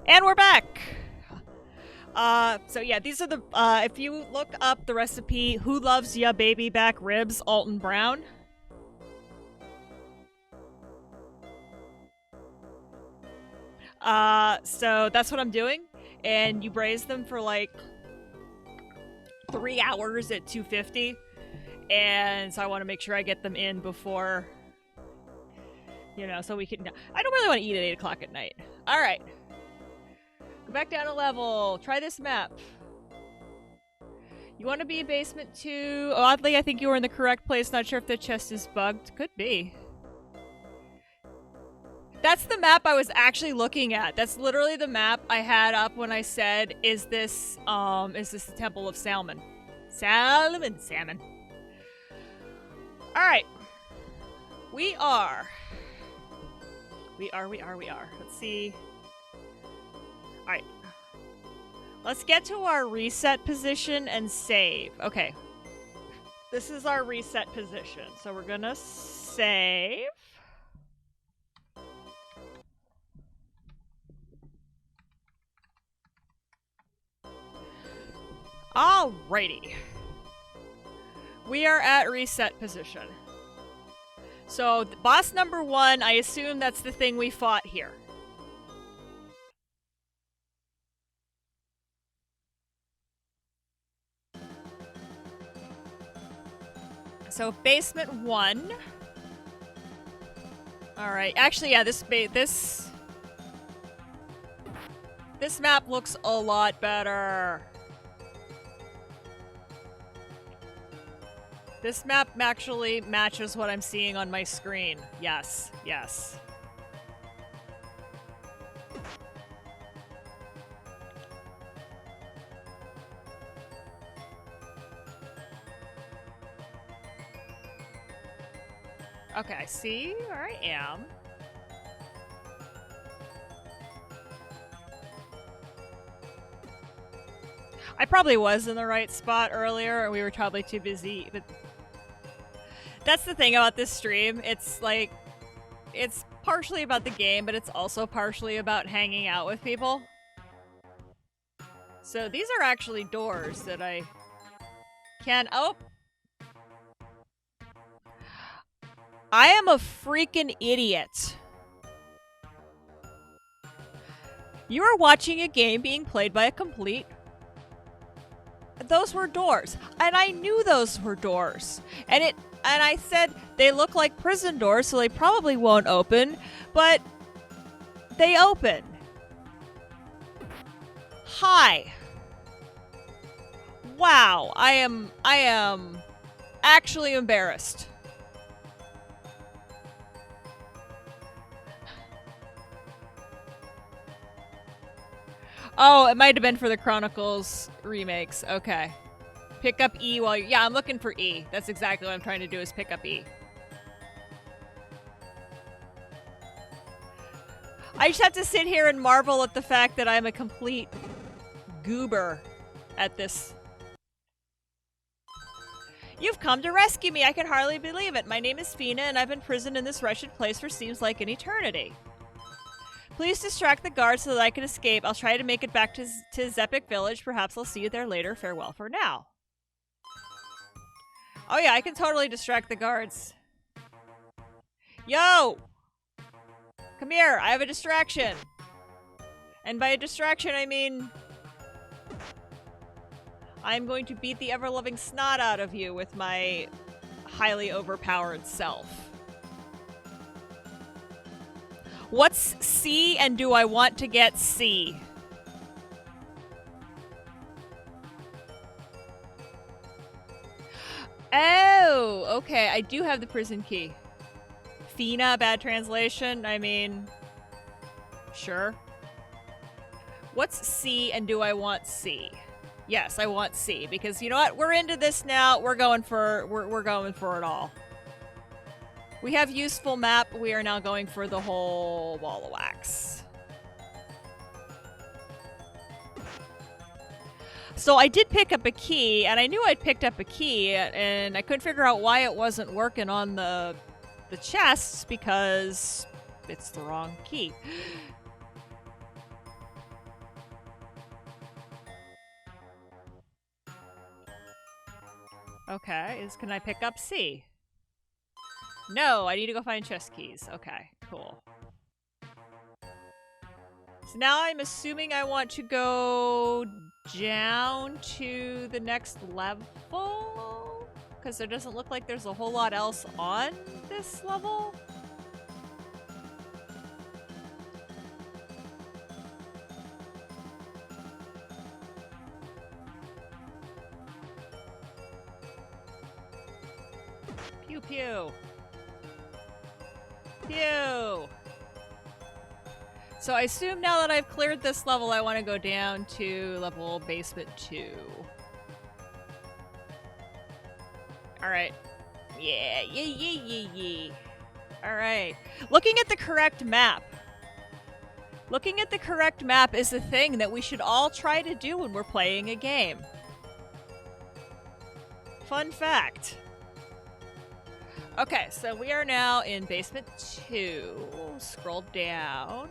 And we're back! So yeah, these are the, if you look up the recipe, Who Loves Ya Baby Back Ribs, Alton Brown. So that's what I'm doing. And you braise them for like 3 hours at 250. And so I want to make sure I get them in before, you know, so we can, I don't really want to eat at 8 o'clock at night. Alright. Go back down a level. Try this map. You want to be in basement 2. Oddly, I think you were in the correct place. Not sure if the chest is bugged. Could be. That's the map I was actually looking at. That's literally the map I had up when I said, is this the Temple of Salmon? Salmon. Alright. We are. Let's see. Alright. Let's get to our reset position and save. Okay. This is our reset position. So we're gonna save. Alrighty. We are at reset position. So, boss number 1, I assume that's the thing we fought here. So, basement 1. Alright, actually, yeah, this map looks a lot better. This map actually matches what I'm seeing on my screen. Yes, yes. Okay, I see where I am. I probably was in the right spot earlier, and we were probably too busy, but that's the thing about this stream. It's like, it's partially about the game, but it's also partially about hanging out with people. So these are actually doors that I can... Oh! I am a freaking idiot. You are watching a game being played by a complete... Those were doors. And I knew those were doors. And I said they look like prison doors, so they probably won't open, but they open. Hi. Wow, I am actually embarrassed. Oh, it might have been for the Chronicles remakes. Okay. Pick up E while you... Yeah, I'm looking for E. That's exactly what I'm trying to do, is pick up E. I just have to sit here and marvel at the fact that I'm a complete goober at this. You've come to rescue me. I can hardly believe it. My name is Fina, and I've been imprisoned in this wretched place for seems like an eternity. Please distract the guards so that I can escape. I'll try to make it back to Zepic Village. Perhaps I'll see you there later. Farewell for now. Oh yeah, I can totally distract the guards. Yo! Come here, I have a distraction. And by a distraction, I mean... I'm going to beat the ever-loving snot out of you with my highly overpowered self. What's C and do I want to get C? Oh, okay. I do have the prison key. Fina, bad translation. I mean, sure. What's C and do I want C? Yes, I want C because you know what? We're into this now. We're going for it all. We have useful map. We are now going for the whole ball of wax. So I did pick up a key, and I knew I'd picked up a key, and I couldn't figure out why it wasn't working on the chests because it's the wrong key. Okay, can I pick up C? No, I need to go find chest keys. Okay, cool. So now I'm assuming I want to go down to the next level? Because there doesn't look like there's a whole lot else on this level. Pew pew. Pew. So I assume now that I've cleared this level, I want to go down to level basement 2. Alright. Yeah. Alright. Looking at the correct map. Looking at the correct map is a thing that we should all try to do when we're playing a game. Fun fact. Okay, so we are now in basement 2. Scroll down.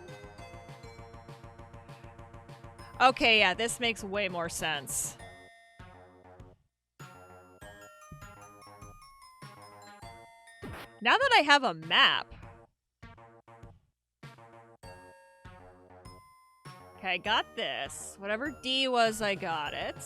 Okay, yeah, this makes way more sense. Now that I have a map. Okay, I got this. Whatever D was, I got it.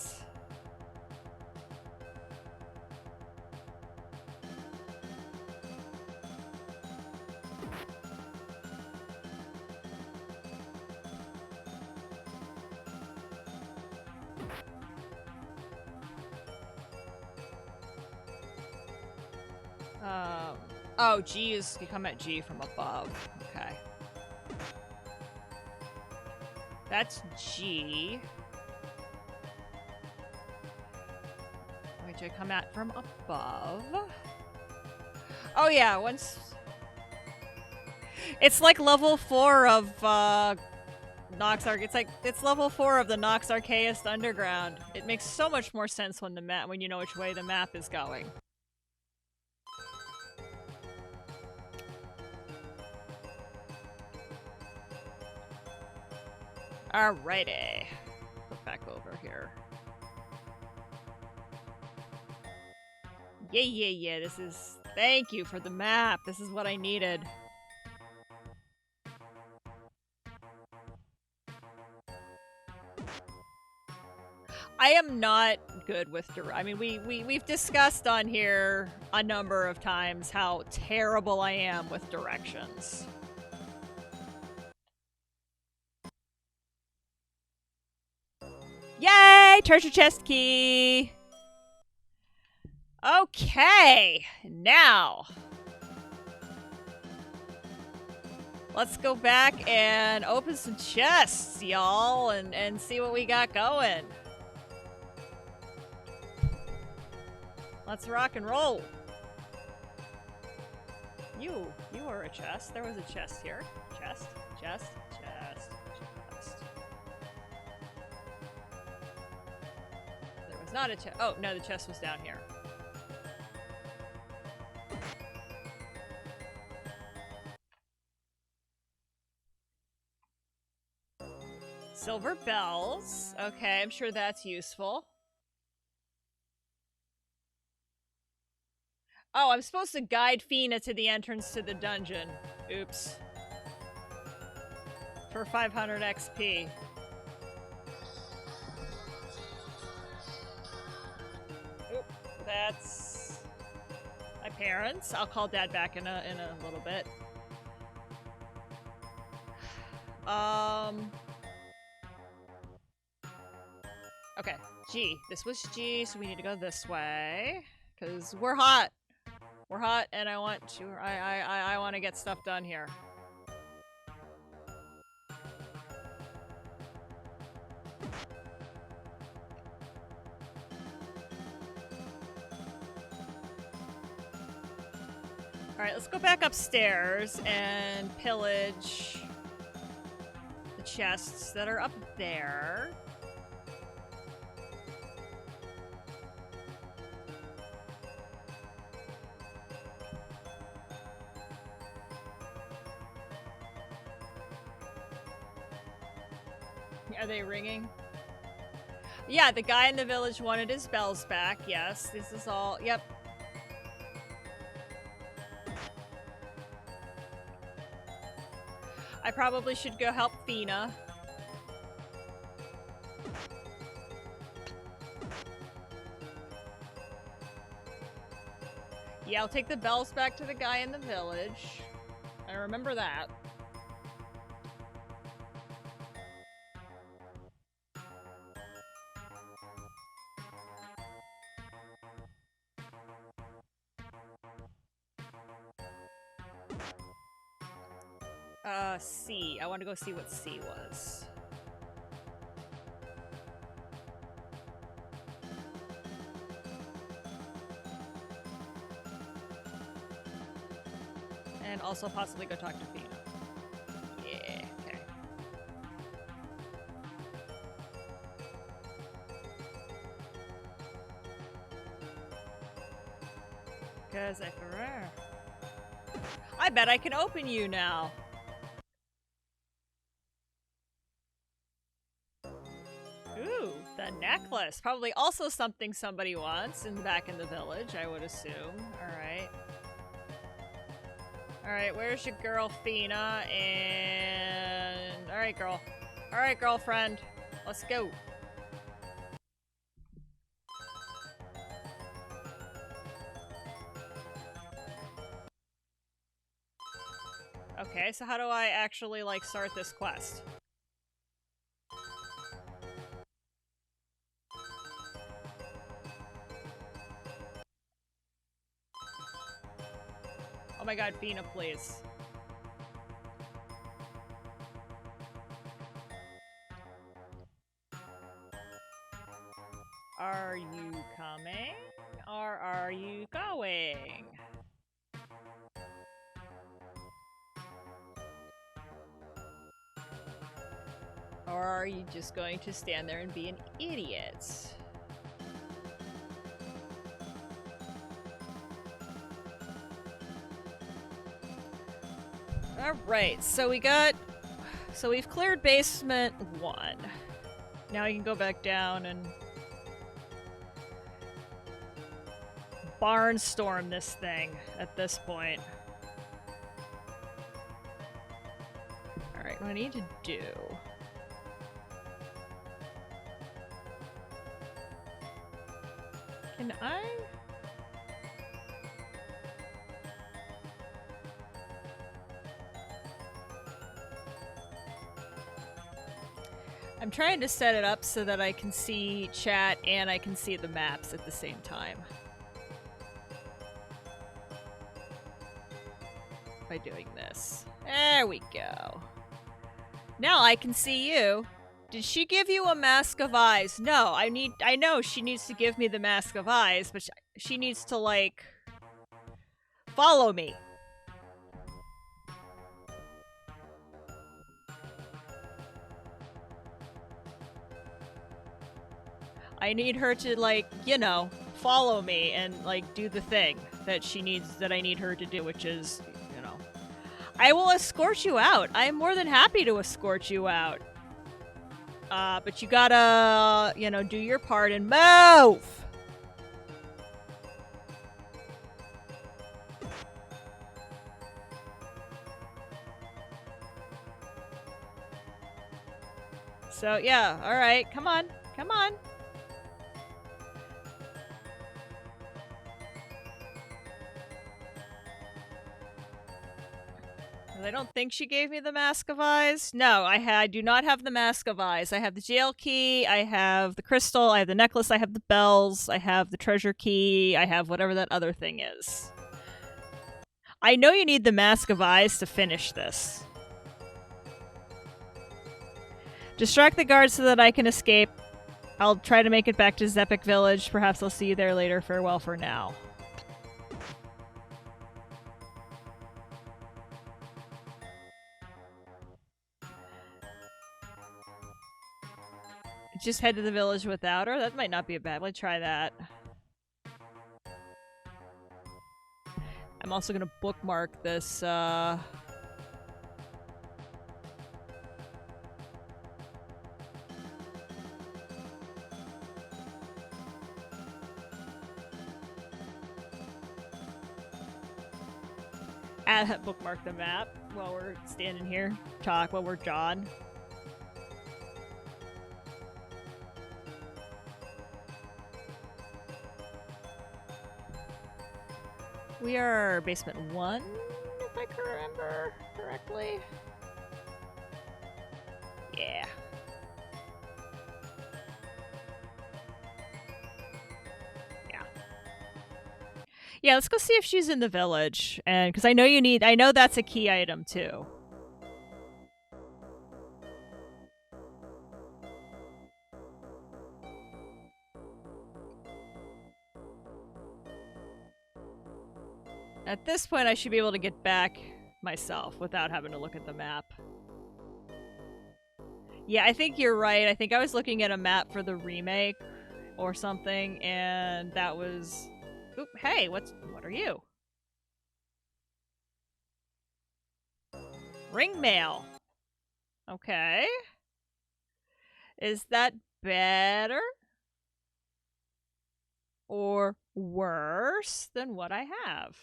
Oh, G is, you come at G from above. Okay. That's G. Which I come at from above. Oh yeah, once... It's like level 4 of, Nox Arc. It's level 4 of the Nox Archaeist Underground. It makes so much more sense when when you know which way the map is going. Alrighty. Flip back over here. Yeah. This is... Thank you for the map. This is what I needed. I am not good with I mean, we've discussed on here a number of times how terrible I am with directions. Yay! Treasure chest key! Okay, now let's go back and open some chests, y'all, and see what we got going. Let's rock and roll. You are a chest. There was a chest here. Chest. There was not a chest. Oh, no, the chest was down here. Silver bells. Okay, I'm sure that's useful. Oh, I'm supposed to guide Fina to the entrance to the dungeon. Oops. For 500 XP. Oop, that's my parents. I'll call Dad back in a little bit. Okay, G. This was G, so we need to go this way. Because we're hot. We're hot, and I want to... I want to get stuff done here. Alright, let's go back upstairs and pillage the chests that are up there. Are they ringing? Yeah, the guy in the village wanted his bells back. Yes, this is all. Yep. I probably should go help Fina. Yeah, I'll take the bells back to the guy in the village. I remember that. C. I want to go see what C was. And also possibly go talk to Fina. Yeah, okay. Cause I bet I can open you now. Ooh, the necklace. Probably also something somebody wants back in the village, I would assume. Alright. Alright, where's your girl, Fina? And... Alright, girl. Alright, girlfriend. Let's go. Okay, so how do I actually, like, start this quest? Oh my god, Fina, please. Are you coming? Or are you going? Or are you just going to stand there and be an idiot? Alright, so we've cleared basement 1. Now we can go back down and barnstorm this thing at this point. Alright, what I need to do... Can I... I'm trying to set it up so that I can see chat and I can see the maps at the same time. By doing this. There we go. Now I can see you. Did she give you a mask of eyes? No, I know she needs to give me the mask of eyes, but she needs to, like, follow me. I need her to, like, you know, follow me and, like, do the thing that I need her to do, which is, you know. I will escort you out. I am more than happy to escort you out. But you gotta, you know, do your part and move! So, yeah, alright, come on, come on. I don't think she gave me the Mask of Eyes. No, I do not have the Mask of Eyes. I have the jail key, I have the crystal, I have the necklace, I have the bells, I have the treasure key, I have whatever that other thing is. I know you need the Mask of Eyes to finish this. Distract the guards so that I can escape. I'll try to make it back to Zepik Village. Perhaps I'll see you there later. Farewell for now. Just head to the village without her? That might not be a bad. Let's try that. I'm also gonna bookmark this, bookmark the map while we're standing here. Talk while we're John. We are basement 1, if I can remember correctly. Yeah. Yeah, let's go see if she's in the village. And because I know that's a key item too. At this point, I should be able to get back myself without having to look at the map. Yeah, I think you're right. I think I was looking at a map for the remake or something, and that was... Oop, hey, what are you? Ring mail. Okay. Is that better? Or worse than what I have?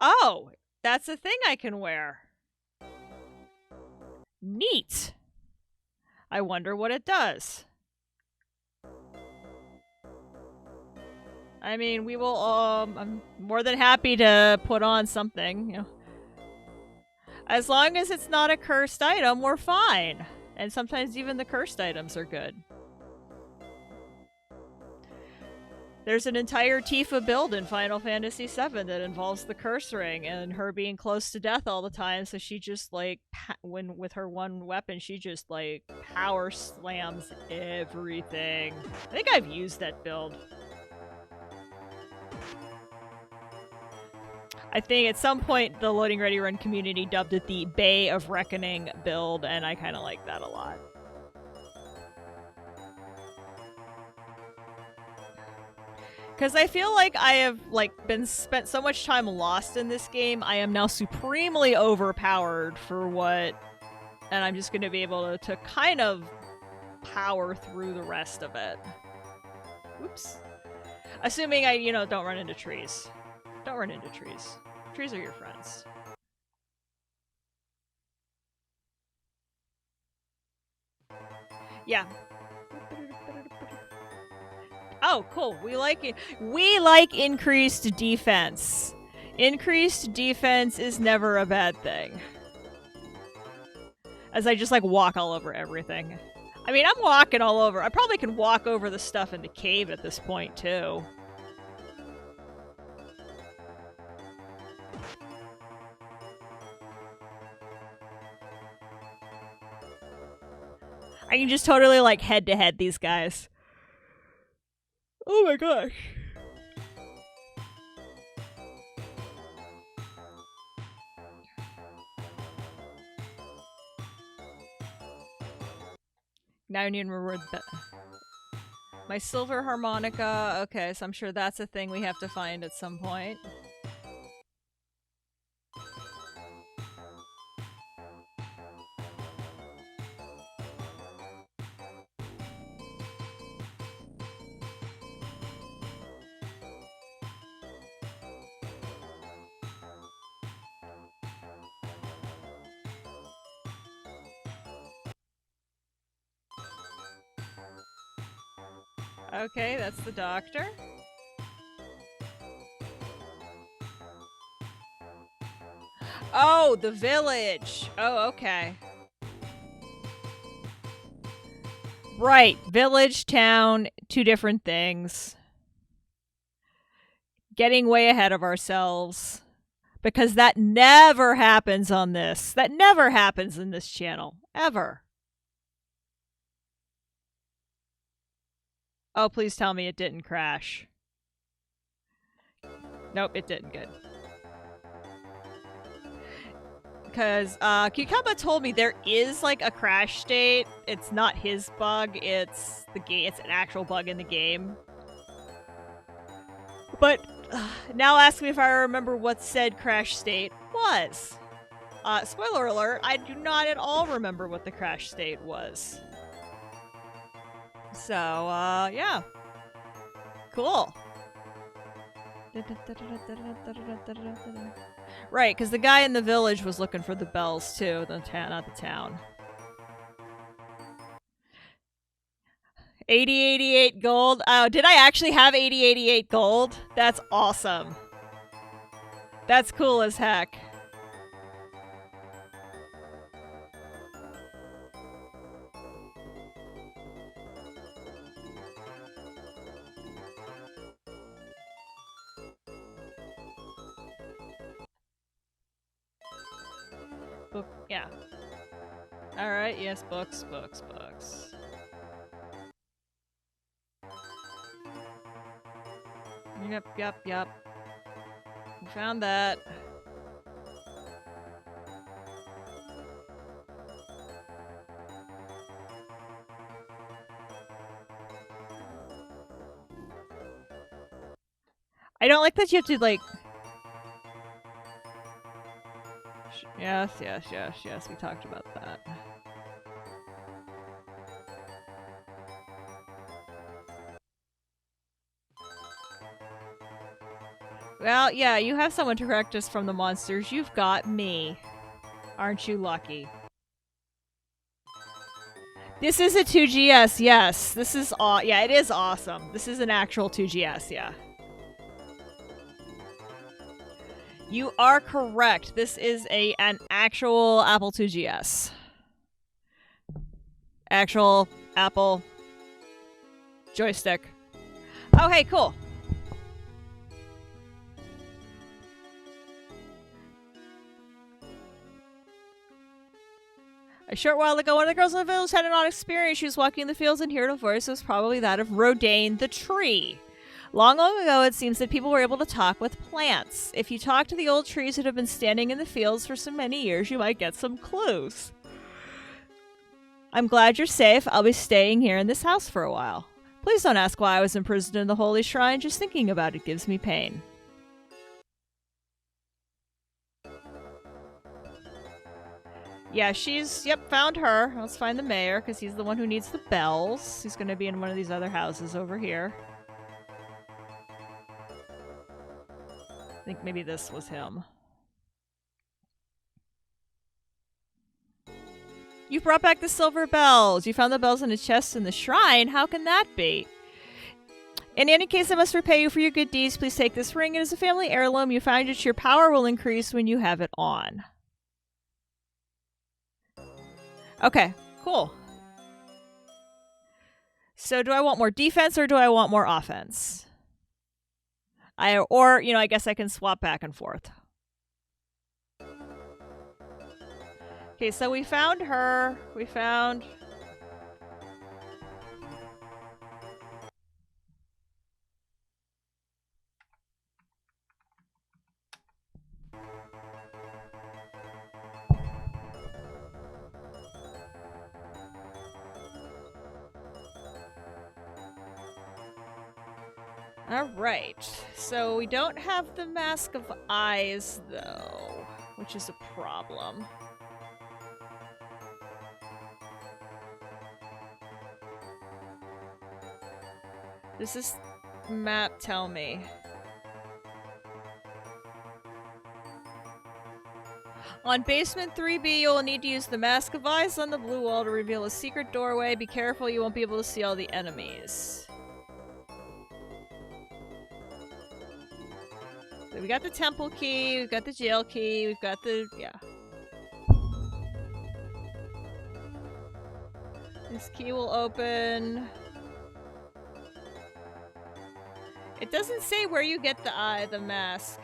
Oh, that's a thing I can wear. Neat. I wonder what it does. I mean, we will, I'm more than happy to put on something, you know. As long as it's not a cursed item, we're fine. And sometimes even the cursed items are good. There's an entire Tifa build in Final Fantasy VII that involves the curse ring and her being close to death all the time, so she just, like, with her one weapon, she just, like, power slams everything. I think I've used that build. I think at some point the Loading Ready Run community dubbed it the Bay of Reckoning build, and I kind of like that a lot. Because I feel like I have spent so much time lost in this game, I am now supremely overpowered for what, and I'm just going to be able to kind of power through the rest of it. Oops. Assuming I, don't run into trees. Don't run into trees. Trees are your friends. Yeah. Oh, cool. We like it. We like increased defense. Increased defense is never a bad thing. As I just, walk all over everything. I mean, I'm walking all over. I probably can walk over the stuff in the cave at this point, too. I can just totally, head-to-head these guys. Oh my gosh. Now I need to reward that. My silver harmonica. Okay, so I'm sure that's a thing we have to find at some point. Okay, that's the doctor. Oh, the village. Oh, okay. Right, village, town, two different things. Getting way ahead of ourselves. Because that never happens on this. That never happens in this channel. Ever. Oh, please tell me it didn't crash. Nope, it didn't. Good. Because Kikamba told me there is a crash state. It's not his bug. It's the game. It's an actual bug in the game. But now ask me if I remember what said crash state was. Spoiler alert, I do not at all remember what the crash state was. So, yeah. Cool. Right, because the guy in the village was looking for the bells too, not the town. 8088 gold. Oh, did I actually have 8088 gold? That's awesome. That's cool as heck. Book, yeah. Alright, yes, books. Yep. We found that. I don't like that you have to, like... Yes, we talked about that. Well, yeah, you have someone to correct us from the monsters. You've got me. Aren't you lucky? This is a 2GS, yes. This is yeah, it is awesome. This is an actual 2GS, yeah. You are correct. This is an actual Apple 2GS. Actual Apple joystick. Oh, hey, cool. A short while ago, one of the girls in the village had an odd experience. She was walking in the fields and heard a voice that was probably that of Rodane the tree. Long ago, it seems that people were able to talk with plants. If you talk to the old trees that have been standing in the fields for so many years, you might get some clues. I'm glad you're safe. I'll be staying here in this house for a while. Please don't ask why I was imprisoned in the holy shrine. Just thinking about it gives me pain. Yeah, yep, found her. Let's find the mayor, because he's the one who needs the bells. He's going to be in one of these other houses over here. I think maybe this was him. You brought back the silver bells. You found the bells in a chest in the shrine. How can that be? In any case, I must repay you for your good deeds. Please take this ring. It is a family heirloom. You find that your power will increase when you have it on. Okay, cool. So do I want more defense or do I want more offense? Or, I guess I can swap back and forth. Okay, so we found her. We found... Alright, so we don't have the Mask of Eyes, though, which is a problem. Does this map tell me? On basement 3B, you'll need to use the Mask of Eyes on the blue wall to reveal a secret doorway. Be careful, you won't be able to see all the enemies. So we got the temple key, we've got the jail key, we've got the... yeah. This key will open... It doesn't say where you get the mask.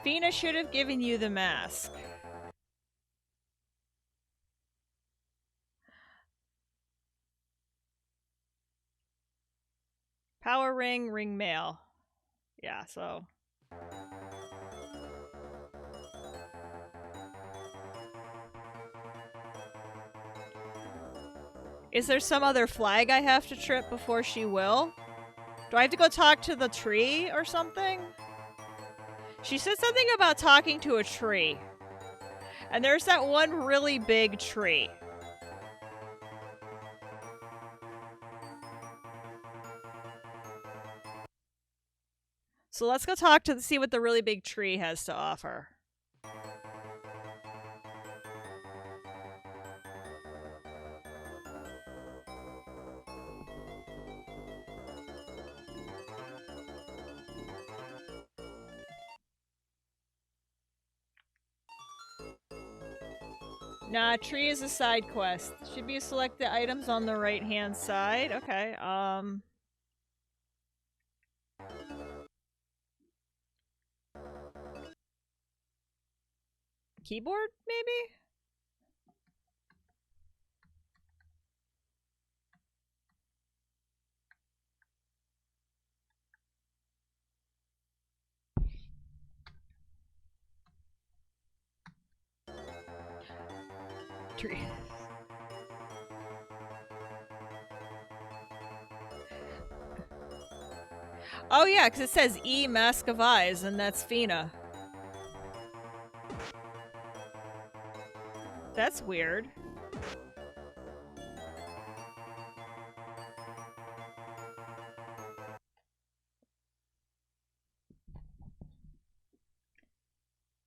Fina should have given you the mask. Power ring, ring mail. Yeah, so... Is there some other flag I have to trip before she will? Do I have to go talk to the tree or something? She said something about talking to a tree. And there's that one really big tree. So let's go talk to see what the really big tree has to offer. Nah, tree is a side quest. Should be select the items on the right-hand side. Okay, keyboard, maybe? Tree. Oh yeah, because it says E Mask of Eyes, and that's Fina. That's weird.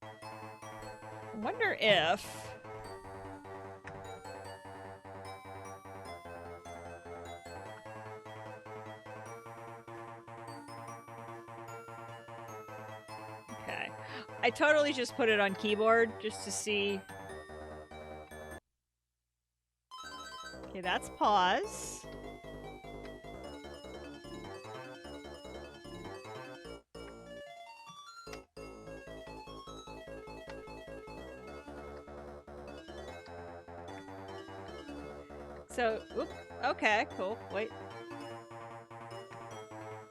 I wonder if... Okay. I totally just put it on keyboard just to see. Okay, that's pause. So, oop, okay, cool. Wait.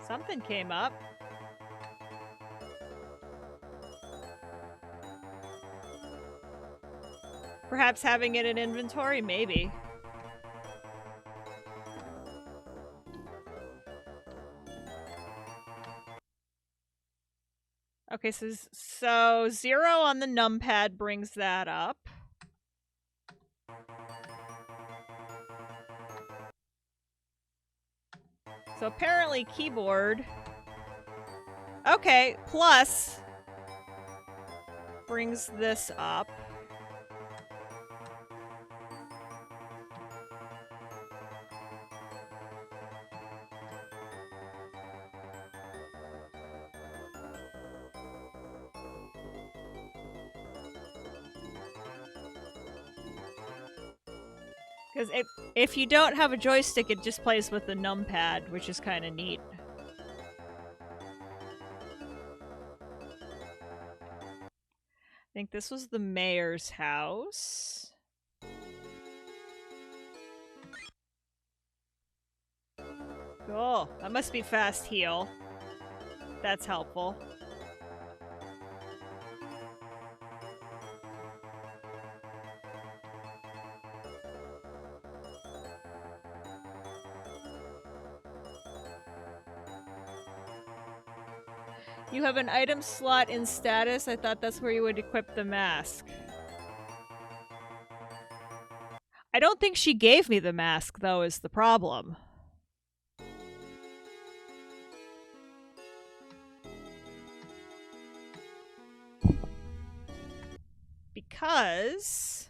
Something came up. Perhaps having it in inventory? Maybe. Okay, so 0 on the numpad brings that up. So apparently keyboard... Okay, plus brings this up. Because if you don't have a joystick, it just plays with the numpad, which is kind of neat. I think this was the mayor's house. Oh, that must be fast heal. That's helpful. You have an item slot in status. I thought that's where you would equip the mask. I don't think she gave me the mask, though, is the problem. Because...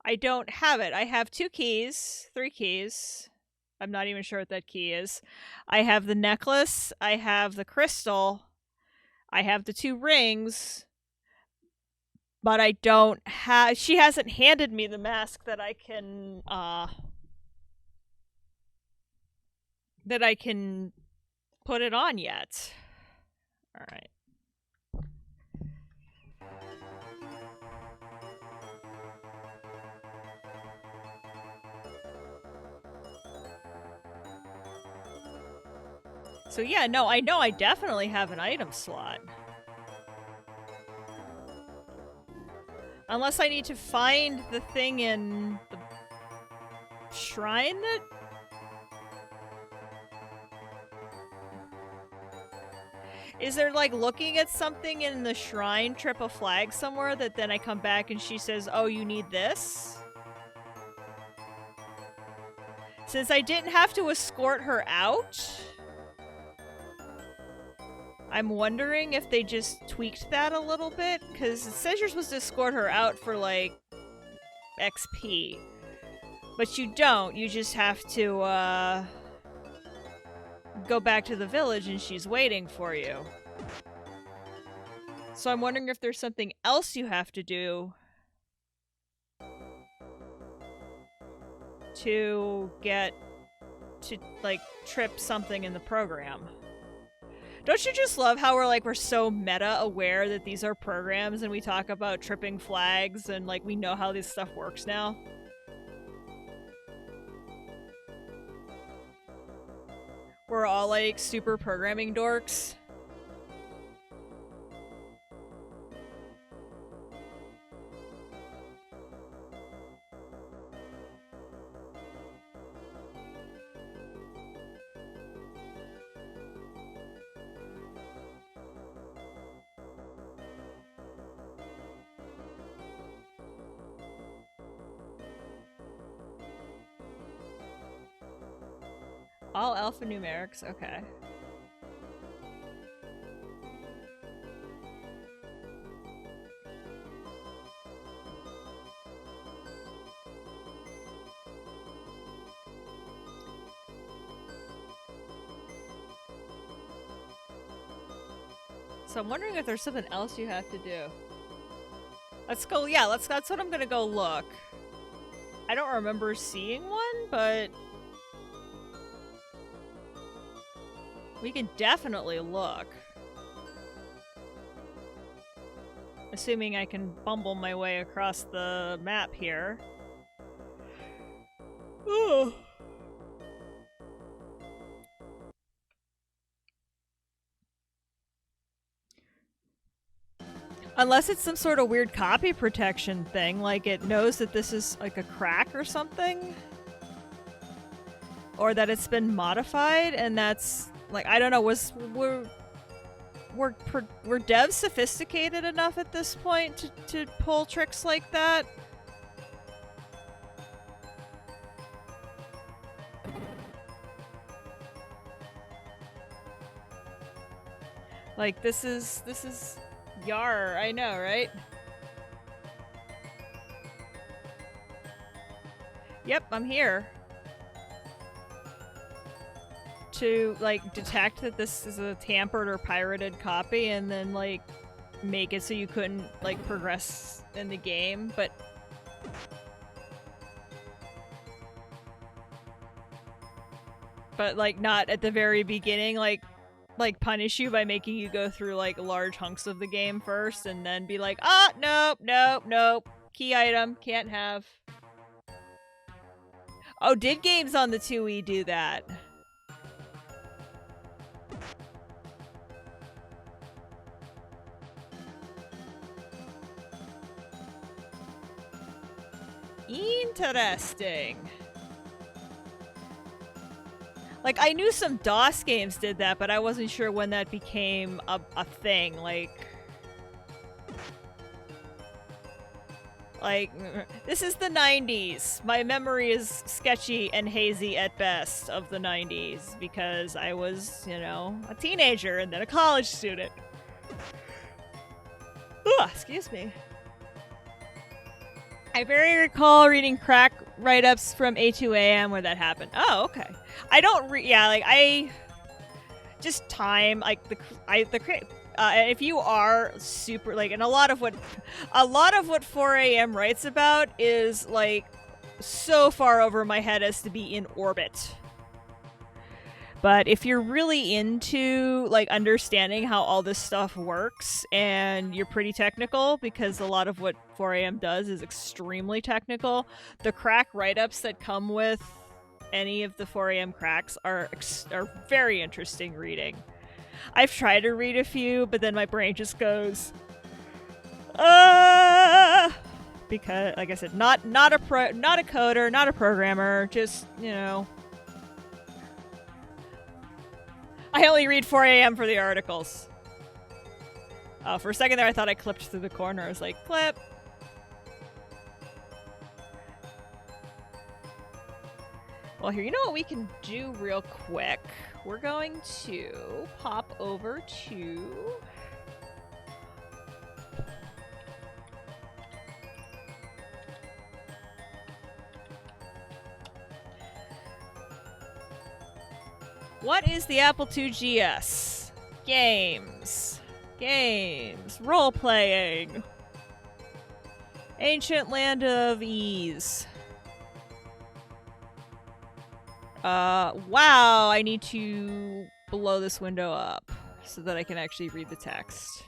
I don't have it. I have 2 keys, 3 keys. I'm not even sure what that key is. I have the necklace, I have the crystal, I have the 2 rings, but I don't have... She hasn't handed me the mask that I can, put it on yet. Alright. So yeah, no, I know I definitely have an item slot. Unless I need to find the thing in the shrine that... Is there like looking at something in the shrine trip a flag somewhere that then I come back and she says, oh, you need this? Since I didn't have to escort her out, I'm wondering if they just tweaked that a little bit, because it says you're supposed to escort her out for, like, XP. But you don't. You just have to, go back to the village and she's waiting for you. So I'm wondering if there's something else you have to do to get to, like, trip something in the program. Don't you just love how we're so meta aware that these are programs and we talk about tripping flags and, like, we know how this stuff works now? We're all, like, super programming dorks. All alphanumerics, okay. So I'm wondering if there's something else you have to do. Let's go, yeah, that's what I'm gonna go look. I don't remember seeing one, but we can definitely look. Assuming I can bumble my way across the map here. Ooh. Unless it's some sort of weird copy protection thing, like it knows that this is like a crack or something. Or that it's been modified and that's like, I don't know, were devs sophisticated enough at this point to pull tricks like that? Like, this is Yar, I know, right? Yep, I'm here. To, like, detect that this is a tampered or pirated copy and then, like, make it so you couldn't, like, progress in the game, but... But, like, not at the very beginning, like, punish you by making you go through, like, large hunks of the game first and then be like, ah, nope, nope, nope. Key item, can't have. Oh, did games on the 2E do that? Interesting. Like, I knew some DOS games did that, but I wasn't sure when that became a thing. Like, this is the 90s. My memory is sketchy and hazy at best of the 90s because I was, you know, a teenager and then a college student. Ugh, excuse me. I very recall reading crack write-ups from A2AM where that happened. Oh, okay. I don't just time, like, if you are super, like, and a lot of what 4AM writes about is, like, so far over my head as to be in orbit. But if you're really into, like, understanding how all this stuff works and you're pretty technical, because a lot of what 4AM does is extremely technical, the crack write-ups that come with any of the 4AM cracks are very interesting reading. I've tried to read a few, but then my brain just goes, because, like I said, not a coder, not a programmer, just, you know. I only read 4AM for the articles. For a second there, I thought I clipped through the corner. I was like, clip. Well, here, you know what we can do real quick? We're going to pop over to... What is the Apple II GS? Games. Games. Role-playing. Ancient Land of Ease. Wow, I need to blow this window up so that I can actually read the text.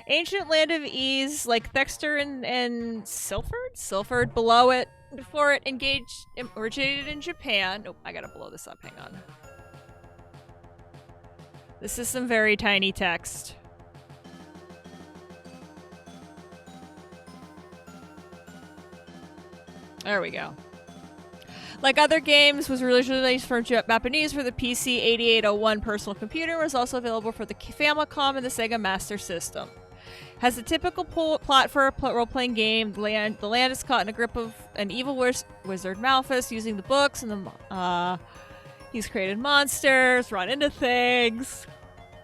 Ancient Land of Ease, like Thexter and Silford? Silford below it, before it originated in Japan. Nope, I gotta blow this up, hang on. This is some very tiny text. There we go. Like other games, was originally released for Japanese for the PC 8801 personal computer, was also available for the Famicom and the Sega Master System. Has a typical plot for a role-playing game. The land is caught in a grip of an evil wizard Malphus using the books, and he's created monsters, run into things.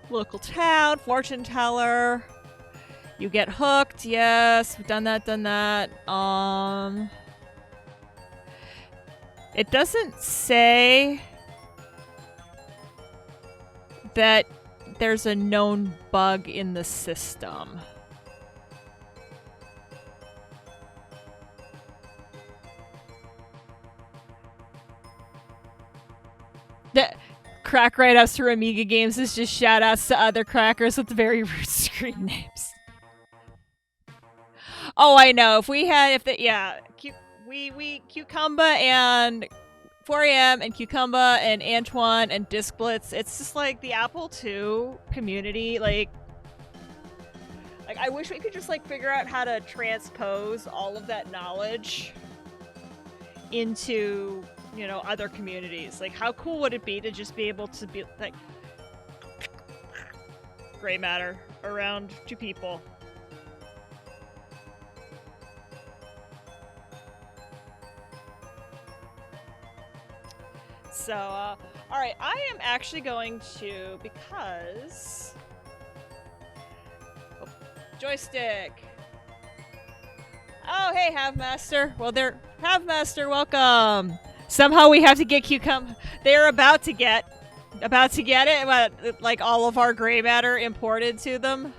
Local town, fortune teller. You get hooked, yes. We've done that, It doesn't say that there's a known bug in the system. The crack write-ups for Amiga games is just shout-outs to other crackers with very rude screen names. Oh, I know. Cucumba and 4AM and Cucumba and Antoine and Disc Blitz, it's just like the Apple II community, like I wish we could just like figure out how to transpose all of that knowledge into, you know, other communities. Like, how cool would it be to just be able to be like gray matter around to people? So, alright, I am actually going to, because... Oh, joystick! Oh, hey, Havemaster. Well, Havemaster, welcome! Somehow we have to get Cucumber. They're about to get it, but, like, all of our gray matter imported to them.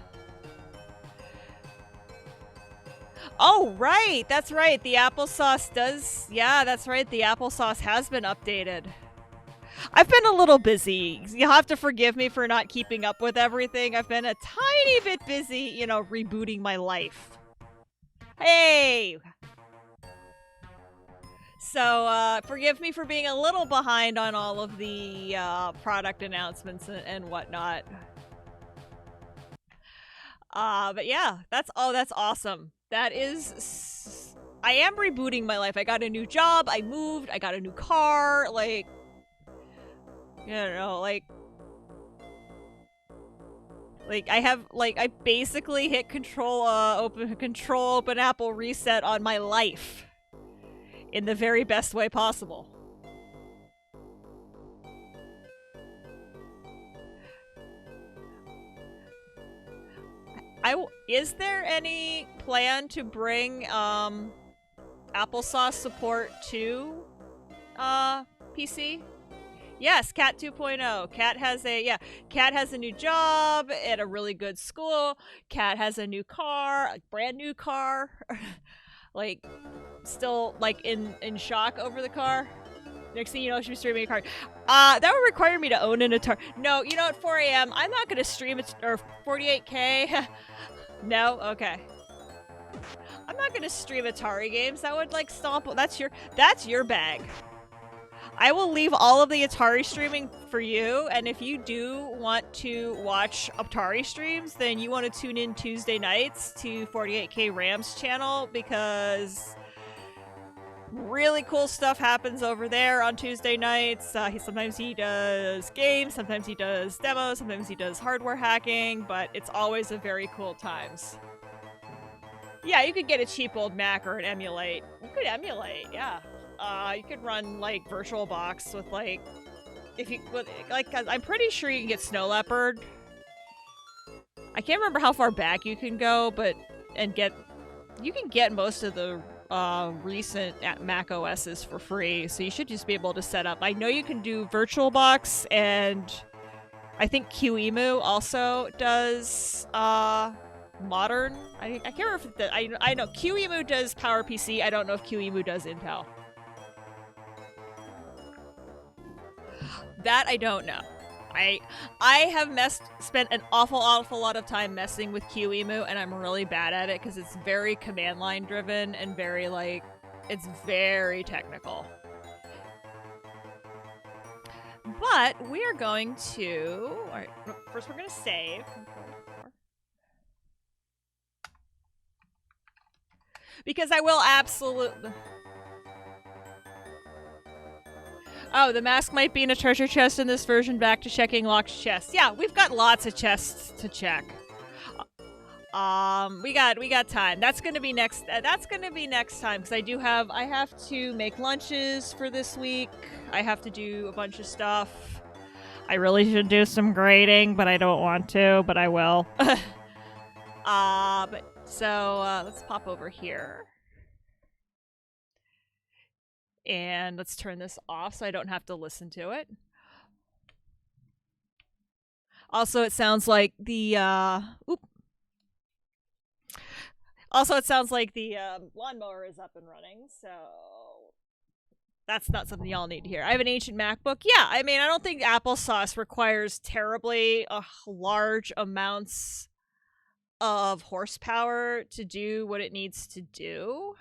Oh, right! That's right, the applesauce does... Yeah, that's right, the applesauce has been updated. I've been a little busy. You'll have to forgive me for not keeping up with everything. I've been a tiny bit busy, you know, rebooting my life. Hey! So, forgive me for being a little behind on all of the product announcements and whatnot. But yeah, that's awesome. That is... I am rebooting my life. I got a new job, I moved, I got a new car, like... You know, like I basically hit open Apple reset on my life in the very best way possible. Is there any plan to bring applesauce support to PC? Yes, Cat 2.0. Cat has a new job at a really good school. Cat has a new car, a brand new car. Like, still, like, in shock over the car. Next thing you know, she's streaming a car. That would require me to own an Atari. No, you know, at 4 AM, I'm not gonna stream it, or 48K. No? Okay. I'm not gonna stream Atari games. That would, like, stomp. That's your bag. I will leave all of the Atari streaming for you, and if you do want to watch Atari streams, then you want to tune in Tuesday nights to 48K Rams channel, because Really cool stuff happens over there on Tuesday nights. Sometimes he does games, sometimes he does demos, sometimes he does hardware hacking, but it's always a very cool times. Yeah, you could get a cheap old Mac or an emulate. You could emulate, yeah. You could run like VirtualBox with like, I'm pretty sure you can get Snow Leopard. I can't remember how far back you can go, but you can get most of the recent Mac OSs for free, so you should just be able to set up. I know you can do VirtualBox, and I think QEMU also does modern. I can't remember if I know QEMU does PowerPC. I don't know if QEMU does Intel. That I don't know. I have spent an awful lot of time messing with QEMU, and I'm really bad at it because it's very command line driven and very it's very technical. But we are going to, all right, first we're going to save. Because I will absolutely... Oh, the mask might be in a treasure chest in this version. Back to checking locked chests. Yeah, we've got lots of chests to check. We got time. That's gonna be next. That's gonna be next time because I have to make lunches for this week. I have to do a bunch of stuff. I really should do some grading, but I don't want to. But I will. Let's pop over here. And let's turn this off so I don't have to listen to it. Also, it sounds like the lawnmower is up and running, so that's not something y'all need to hear. I have an ancient MacBook. Yeah, I mean, I don't think applesauce requires terribly large amounts of horsepower to do what it needs to do.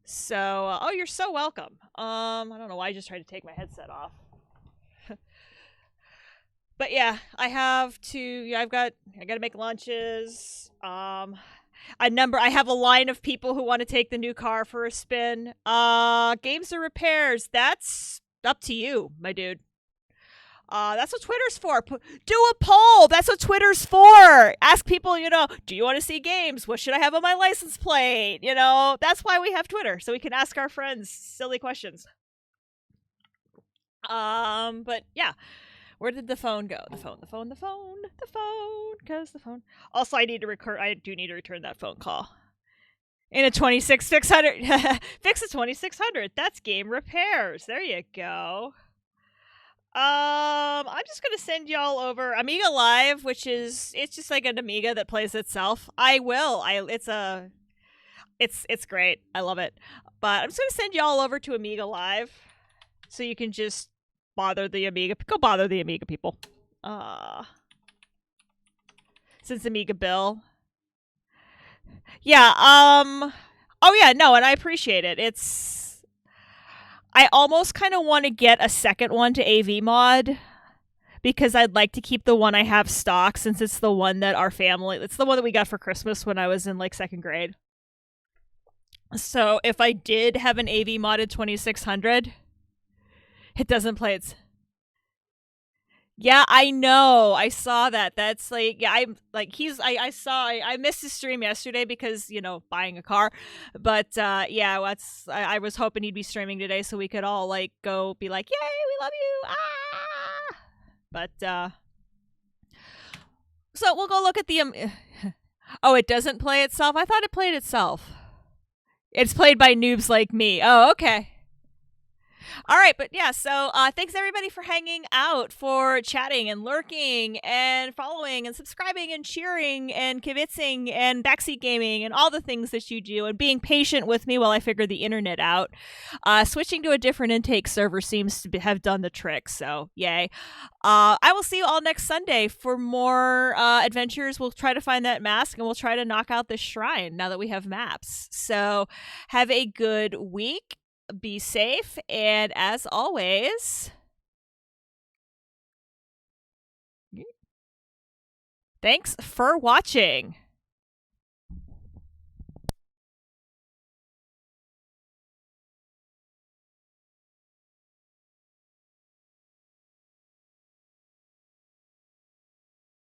So, oh, you're so welcome. I don't know why I just tried to take my headset off. But yeah, I got to make lunches. I have a line of people who want to take the new car for a spin. Games or repairs, that's up to you, my dude. That's what Twitter's for. Do a poll. That's what Twitter's for. Ask people, do you want to see games? What should I have on my license plate? That's why we have Twitter, so we can ask our friends silly questions. But yeah. Where did the phone go? The phone. Because the phone. Also, I do need to return that phone call. In a 26600. Fix a 2600. That's game repairs. There you go. I'm just gonna send y'all over Amiga Live, it's just like an Amiga that plays itself. It's great. I love it. But I'm just gonna send y'all over to Amiga Live, so you can just go bother the Amiga people. Since Amiga Bill. Yeah. Oh yeah. No, and I appreciate it. I almost kind of want to get a second one to AV Mod because I'd like to keep the one I have stock since it's the one that it's the one that we got for Christmas when I was in second grade. So if I did have an AV modded 2600, it doesn't play its... Yeah, I know. I saw that. That's I missed his stream yesterday because, buying a car. But yeah, I was hoping he'd be streaming today so we could all go be like, "Yay, we love you." Ah! But so we'll go look at the Oh, it doesn't play itself. I thought it played itself. It's played by noobs like me. Oh, okay. All right, but yeah, so thanks everybody for hanging out, for chatting and lurking and following and subscribing and cheering and kibitzing and backseat gaming and all the things that you do and being patient with me while I figure the internet out. Switching to a different intake server seems to have done the trick, so yay. I will see you all next Sunday for more adventures. We'll try to find that mask and we'll try to knock out this shrine now that we have maps. So have a good week. Be safe, and as always, thanks for watching.